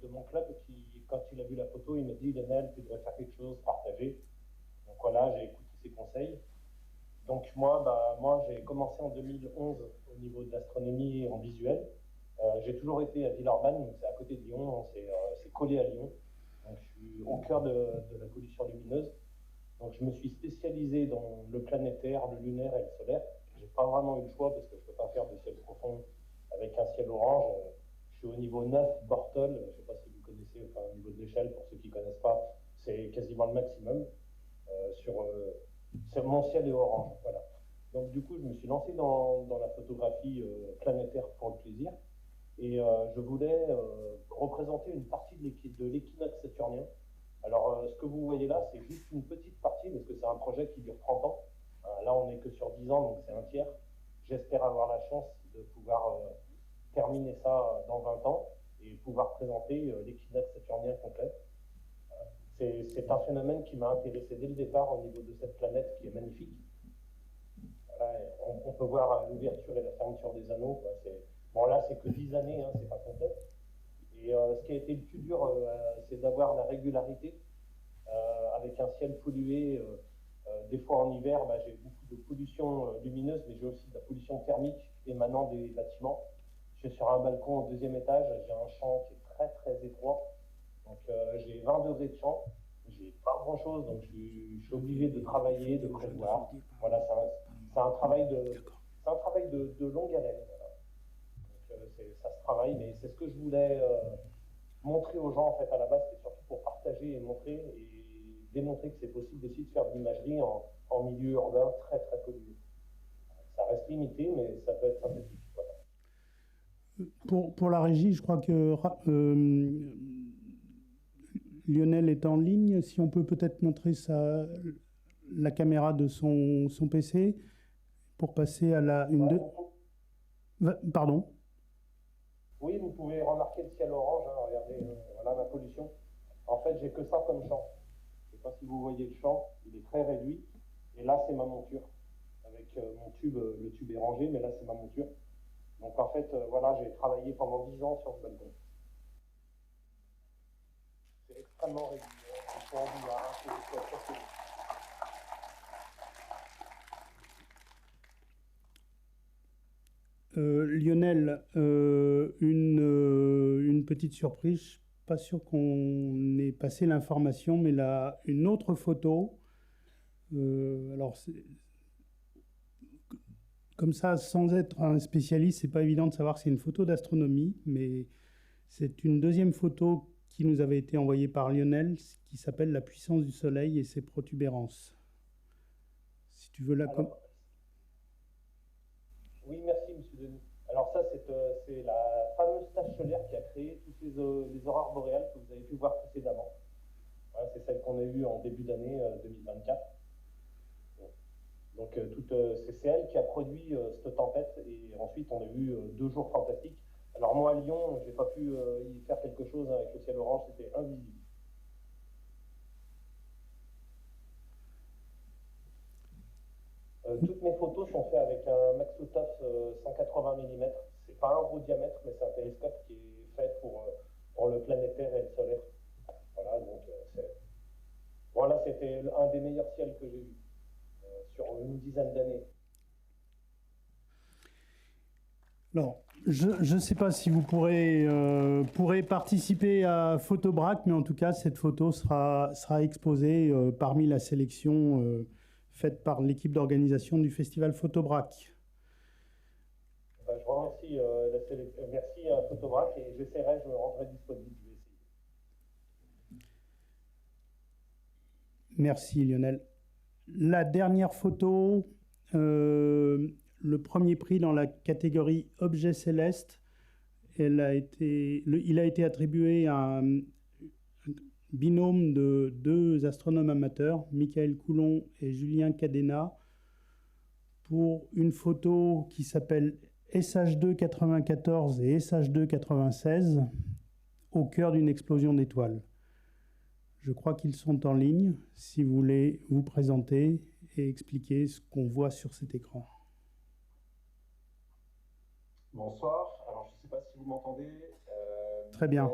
de mon club, qui, quand il a vu la photo, il m'a dit « Lionel, tu devrais faire quelque chose, partager ». Donc voilà, j'ai écouté ses conseils. Donc moi j'ai commencé en 2011 au niveau de l'astronomie en visuel. J'ai toujours été à Villeurbanne, donc c'est à côté de Lyon, c'est collé à Lyon. Donc je suis au cœur de la pollution lumineuse. Donc je me suis spécialisé dans le planétaire, le lunaire et le solaire. J'ai pas vraiment eu le choix parce que je peux pas faire de ciel profond avec un ciel orange. Je suis au niveau 9 Bortol, je sais pas si vous connaissez, enfin au niveau de l'échelle, pour ceux qui connaissent pas, c'est quasiment le maximum. Mon ciel est orange, voilà. Donc du coup je me suis lancé dans la photographie planétaire pour le plaisir. Et je voulais représenter une partie de l'équinoxe saturnien. Alors, ce que vous voyez là, c'est juste une petite partie, parce que c'est un projet qui dure 30 ans. Là, on n'est que sur 10 ans, donc c'est un tiers. J'espère avoir la chance de pouvoir terminer ça dans 20 ans et pouvoir présenter l'équinoxe saturnien complet. C'est un phénomène qui m'a intéressé dès le départ au niveau de cette planète qui est magnifique. Voilà, on peut voir l'ouverture et la fermeture des anneaux, quoi. Bon, là, c'est que 10 années, hein, c'est pas complet. Et ce qui a été le plus dur, c'est d'avoir la régularité avec un ciel pollué. Des fois en hiver, j'ai beaucoup de pollution lumineuse, mais j'ai aussi de la pollution thermique émanant des bâtiments. Je suis sur un balcon au 2e étage, j'ai un champ qui est très très étroit. Donc j'ai 20 degrés de champ, j'ai pas grand chose, donc je suis obligé de travailler, de prévoir. Voilà, c'est un travail de longue haleine. Voilà. Donc ça se travaille, mais c'est ce que je voulais montrer aux gens en fait à la base, c'est surtout pour partager et montrer et démontrer que c'est possible aussi de faire de l'imagerie en milieu urbain très très pollué. Ça reste limité, mais ça peut être synthétique. Voilà. Pour la régie, je crois que Lionel est en ligne. Si on peut peut-être montrer la caméra de son PC pour passer à Pardon? Oui, vous pouvez remarquer le ciel orange. Hein, regardez, voilà ma pollution. En fait, j'ai que ça comme champ. Je ne sais pas si vous voyez le champ, il est très réduit. Et là, c'est ma monture. Avec mon tube, le tube est rangé, mais là, c'est ma monture. Donc en fait, voilà, j'ai travaillé pendant 10 ans sur ce balcon. C'est extrêmement réduit. Il faut en vouloir, Lionel, une petite surprise. Je ne suis pas sûr qu'on ait passé l'information, mais là, une autre photo. Alors, comme ça, sans être un spécialiste, c'est pas évident de savoir que c'est une photo d'astronomie, mais c'est une deuxième photo qui nous avait été envoyée par Lionel, qui s'appelle La puissance du Soleil et ses protubérances. Si tu veux la... Oui, merci, monsieur Denis. Alors ça, c'est la fameuse tache solaire qui a créé toutes les aurores boréales que vous avez pu voir précédemment. Voilà, c'est celle qu'on a eue en début d'année 2024. Donc c'est elle qui a produit cette tempête et ensuite on a eu 2 jours fantastiques. Alors moi à Lyon, j'ai pas pu y faire quelque chose avec le ciel orange, c'était invisible. Toutes mes photos sont faites avec un Maxotaf 180 mm. C'est pas un gros diamètre, mais c'est un télescope qui est fait pour le planétaire et le solaire. Voilà, donc voilà, c'était un des meilleurs ciels que j'ai vu sur une dizaine d'années. Alors, je ne sais pas si vous pourrez participer à Photobrac, mais en tout cas, cette photo sera exposée parmi la sélection faite par l'équipe d'organisation du festival Photobrac. Je vous remercie, merci à Photobrac et j'essaierai, je me rendrai disponible. Je vais essayer. Merci Lionel. La dernière photo, le premier prix dans la catégorie Objet céleste, il a été attribué à un binôme de 2 astronomes amateurs, Michael Coulon et Julien Cadena, pour une photo qui s'appelle SH2 94 et SH2 96 au cœur d'une explosion d'étoiles. Je crois qu'ils sont en ligne, si vous voulez vous présenter et expliquer ce qu'on voit sur cet écran. Bonsoir, alors je ne sais pas si vous m'entendez. Très bien.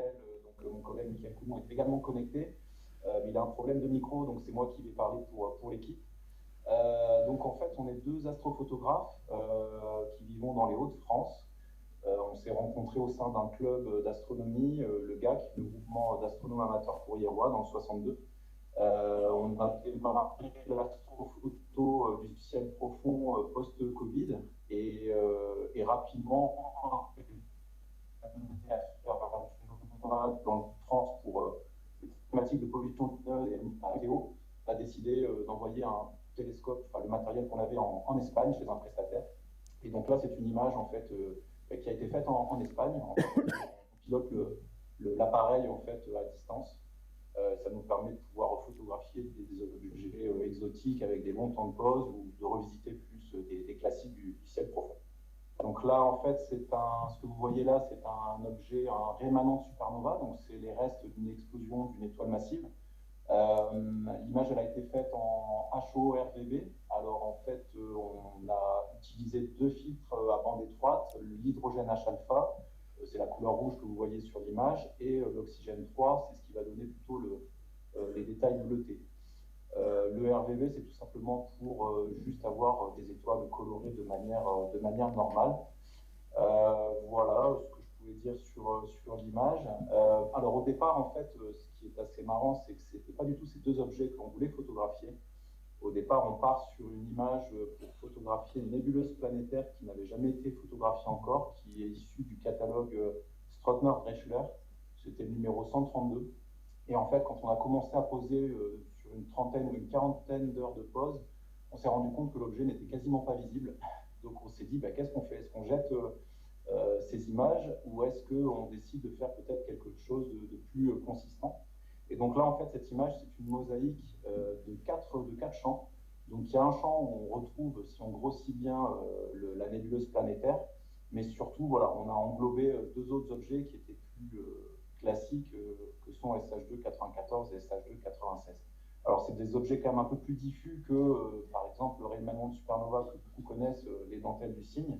Mon collègue Michael Coulon est également connecté, mais il a un problème de micro, donc c'est moi qui vais parler pour l'équipe. Donc en fait, on est 2 astrophotographes qui vivons dans les Hauts-de-France. On s'est rencontrés au sein d'un club d'astronomie, le GAC, le groupement d'astronomes amateurs courriérois, dans le 62. On a démarré l'astrophoto du ciel profond post-Covid et rapidement dans le France pour les thématiques de pollution lumineuse et météo, a décidé d'envoyer un télescope, enfin le matériel qu'on avait en Espagne chez un prestataire. Et donc là, c'est une image en fait qui a été faite en Espagne. On pilote l'appareil en fait à distance. Ça nous permet de pouvoir photographier des objets exotiques avec des longs temps de pause ou de revisiter plus des classiques du ciel profond. Donc là, en fait, ce que vous voyez là, c'est un objet, un rémanent de supernova, donc c'est les restes d'une explosion d'une étoile massive. L'image, elle a été faite en HO-RVB. Alors en fait, on a utilisé 2 filtres à bande étroite, l'hydrogène H-alpha, c'est la couleur rouge que vous voyez sur l'image, et l'oxygène 3, c'est ce qui va donner plutôt les détails bleutés. Le RVB, c'est tout simplement pour juste avoir des étoiles colorées de manière normale. Voilà ce que je voulais dire sur l'image. Alors au départ, en fait, ce qui est assez marrant, c'est que ce n'était pas du tout ces deux objets que l'on voulait photographier. Au départ, on part sur une image pour photographier une nébuleuse planétaire qui n'avait jamais été photographiée encore, qui est issue du catalogue Stroethner-Dreschler. C'était le numéro 132. Et en fait, quand on a commencé à poser sur une trentaine ou une quarantaine d'heures de pause, on s'est rendu compte que l'objet n'était quasiment pas visible. Donc on s'est dit, qu'est-ce qu'on fait? Est-ce qu'on jette ces images ou est-ce qu'on décide de faire peut-être quelque chose de plus consistant? Et donc là, en fait, cette image, c'est une mosaïque de quatre champs. Donc il y a un champ où on retrouve, si on grossit bien, la nébuleuse planétaire, mais surtout, voilà, on a englobé deux autres objets qui étaient plus classiques, que sont SH2 94 et SH2 96. Alors c'est des objets quand même un peu plus diffus que, par exemple, le rayonnement de supernova que beaucoup connaissent, les dentelles du cygne.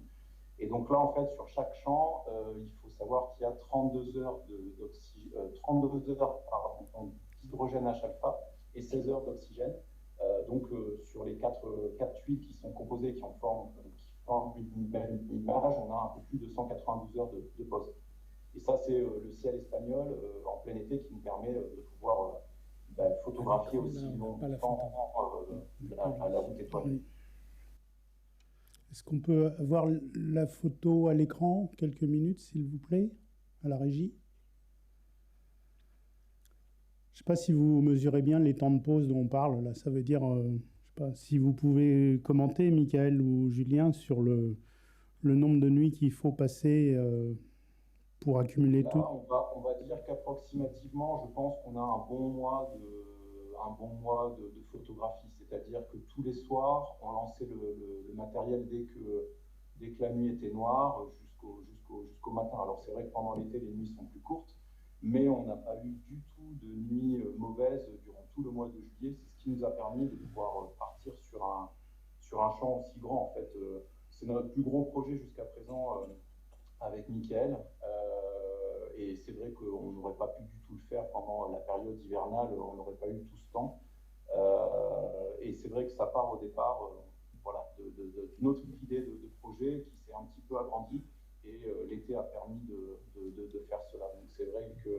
Et donc là, en fait, sur chaque champ, il faut savoir qu'il y a 32 heures d'hydrogène H-alpha et 16 heures d'oxygène. Donc sur les quatre tuiles qui sont composées, qui forment une belle image, on a un peu plus de 192 heures de pause. Et ça, c'est le ciel espagnol en plein été qui nous permet de pouvoir photographier aussi longtemps la voûte étoilée. Est-ce qu'on peut avoir la photo à l'écran, quelques minutes, s'il vous plaît, à la régie? Je ne sais pas si vous mesurez bien les temps de pause dont on parle. Là, ça veut dire, je ne sais pas, si vous pouvez commenter, Michael ou Julien, sur le nombre de nuits qu'il faut passer pour accumuler tout. On va dire qu'approximativement, je pense qu'on a un bon mois de photographie. C'est-à-dire que tous les soirs, on lançait le matériel dès que la nuit était noire jusqu'au matin. Alors c'est vrai que pendant l'été, les nuits sont plus courtes, mais on n'a pas eu du tout de nuit mauvaise durant tout le mois de juillet. C'est ce qui nous a permis de pouvoir partir sur un champ aussi grand. En fait, c'est notre plus gros projet jusqu'à présent avec Michael. Et c'est vrai qu'on n'aurait pas pu du tout le faire pendant la période hivernale, on n'aurait pas eu tout ce temps. Et c'est vrai que ça part au départ d'une autre idée de projet qui s'est un petit peu agrandie. Et l'été a permis de faire cela. Donc c'est vrai que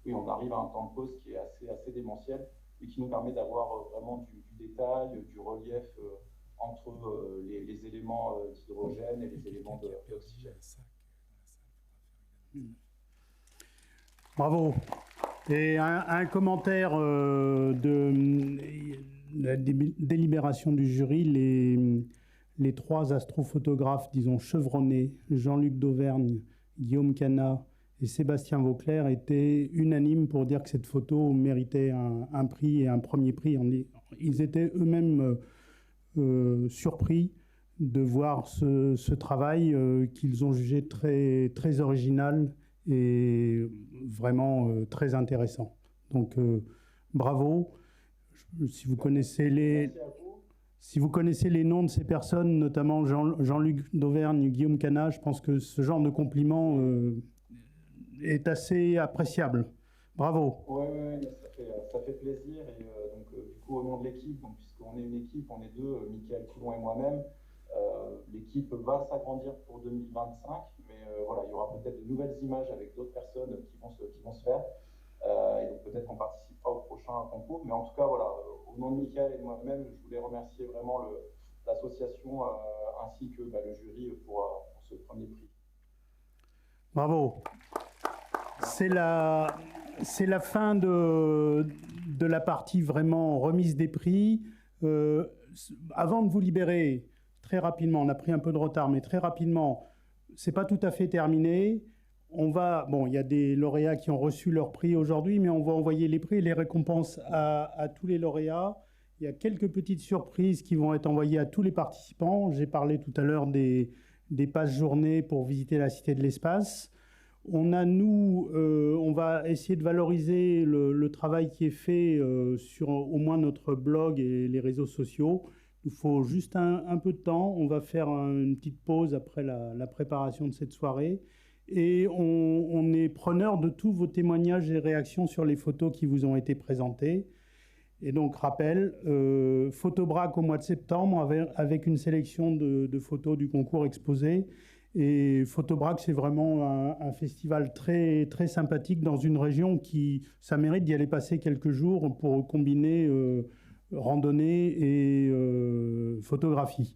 oui, on arrive à un temps de pause qui est assez démentiel et qui nous permet d'avoir vraiment du détail, du relief entre les éléments d'hydrogène et les éléments d'oxygène. Bravo. Et un commentaire de la délibération du jury, les trois astrophotographes, disons, chevronnés, Jean-Luc Dauvergne, Guillaume Canat et Sébastien Vauclair, étaient unanimes pour dire que cette photo méritait un prix et un premier prix. Ils étaient eux-mêmes surpris de voir ce travail qu'ils ont jugé très, très original et vraiment très intéressant. Donc, bravo. Si vous connaissez les noms de ces personnes, notamment Jean-Luc Dauvergne, Guillaume Canat, je pense que ce genre de compliment est assez appréciable. Bravo. Oui, ça fait plaisir. Et donc, du coup, au nom de l'équipe, puisqu'on est une équipe, on est deux, Michael Coulon et moi-même, l'équipe va s'agrandir pour 2025, mais voilà, il y aura peut-être de nouvelles images avec d'autres personnes qui vont se faire. Et donc peut-être qu'on participera au prochain concours. Mais en tout cas, voilà, au nom de Michael et de moi-même, je voulais remercier vraiment l'association ainsi que le jury pour ce premier prix. Bravo. C'est la fin de la partie vraiment remise des prix. Avant de vous libérer, très rapidement, on a pris un peu de retard, mais très rapidement, c'est pas tout à fait terminé. Il y a des lauréats qui ont reçu leur prix aujourd'hui, mais on va envoyer les prix et les récompenses à tous les lauréats. Il y a quelques petites surprises qui vont être envoyées à tous les participants. J'ai parlé tout à l'heure des passes-journées pour visiter la Cité de l'Espace. On va essayer de valoriser le travail qui est fait sur au moins notre blog et les réseaux sociaux. Il faut juste un peu de temps. On va faire une petite pause après la préparation de cette soirée. Et on est preneur de tous vos témoignages et réactions sur les photos qui vous ont été présentées. Et donc, rappel, Photobrac au mois de septembre avec une sélection de photos du concours exposé. Et Photobrac, c'est vraiment un festival très, très sympathique dans une région qui, ça mérite d'y aller passer quelques jours pour combiner randonnée et photographie.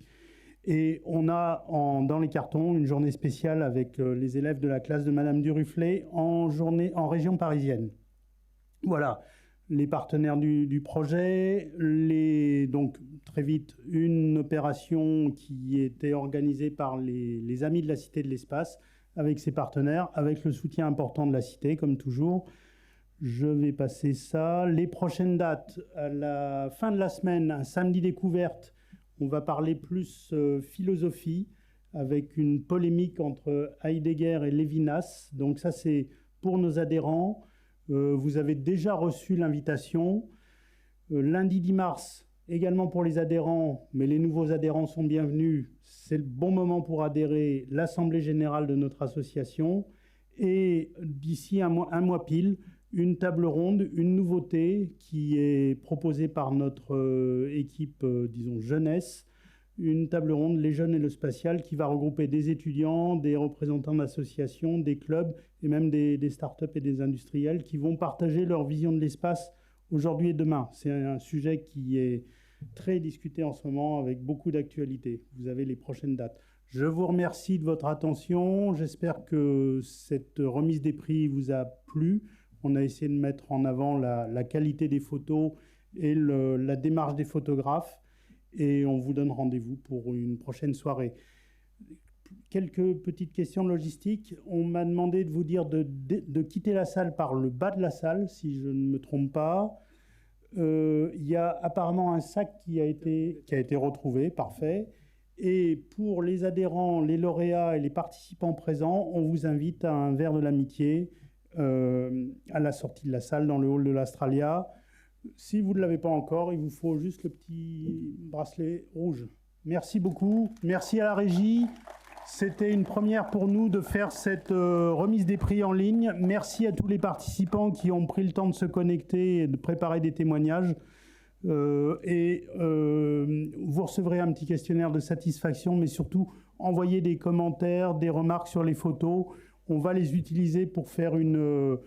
Et on a dans les cartons une journée spéciale avec les élèves de la classe de Madame Duruflet en région parisienne. Voilà, les partenaires du projet, donc très vite une opération qui était organisée par les Amis de la Cité de l'Espace avec ses partenaires, avec le soutien important de la Cité, comme toujours. Je vais passer ça. Les prochaines dates, à la fin de la semaine, un samedi découverte, on va parler plus philosophie, avec une polémique entre Heidegger et Lévinas. Donc ça, c'est pour nos adhérents. Vous avez déjà reçu l'invitation. Lundi 10 mars, également pour les adhérents, mais les nouveaux adhérents sont bienvenus. C'est le bon moment pour adhérer, l'Assemblée générale de notre association. Et d'ici un mois pile, une table ronde, une nouveauté qui est proposée par notre équipe, disons, jeunesse. Une table ronde, les jeunes et le spatial, qui va regrouper des étudiants, des représentants d'associations, des clubs et même des startups et des industriels qui vont partager leur vision de l'espace aujourd'hui et demain. C'est un sujet qui est très discuté en ce moment avec beaucoup d'actualité. Vous avez les prochaines dates. Je vous remercie de votre attention. J'espère que cette remise des prix vous a plu. On a essayé de mettre en avant la qualité des photos et la démarche des photographes. Et on vous donne rendez-vous pour une prochaine soirée. Quelques petites questions logistiques. On m'a demandé de vous dire de quitter la salle par le bas de la salle, si je ne me trompe pas. Il y a apparemment un sac qui a été retrouvé, parfait. Et pour les adhérents, les lauréats et les participants présents, on vous invite à un verre de l'amitié à la sortie de la salle dans le hall de l'Astralia. Si vous ne l'avez pas encore, il vous faut juste le petit bracelet rouge. Merci beaucoup. Merci à la régie. C'était une première pour nous de faire cette remise des prix en ligne. Merci à tous les participants qui ont pris le temps de se connecter et de préparer des témoignages. Vous recevrez un petit questionnaire de satisfaction, mais surtout, envoyez des commentaires, des remarques sur les photos. On va les utiliser pour faire une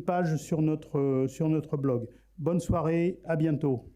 page sur notre blog. Bonne soirée, à bientôt.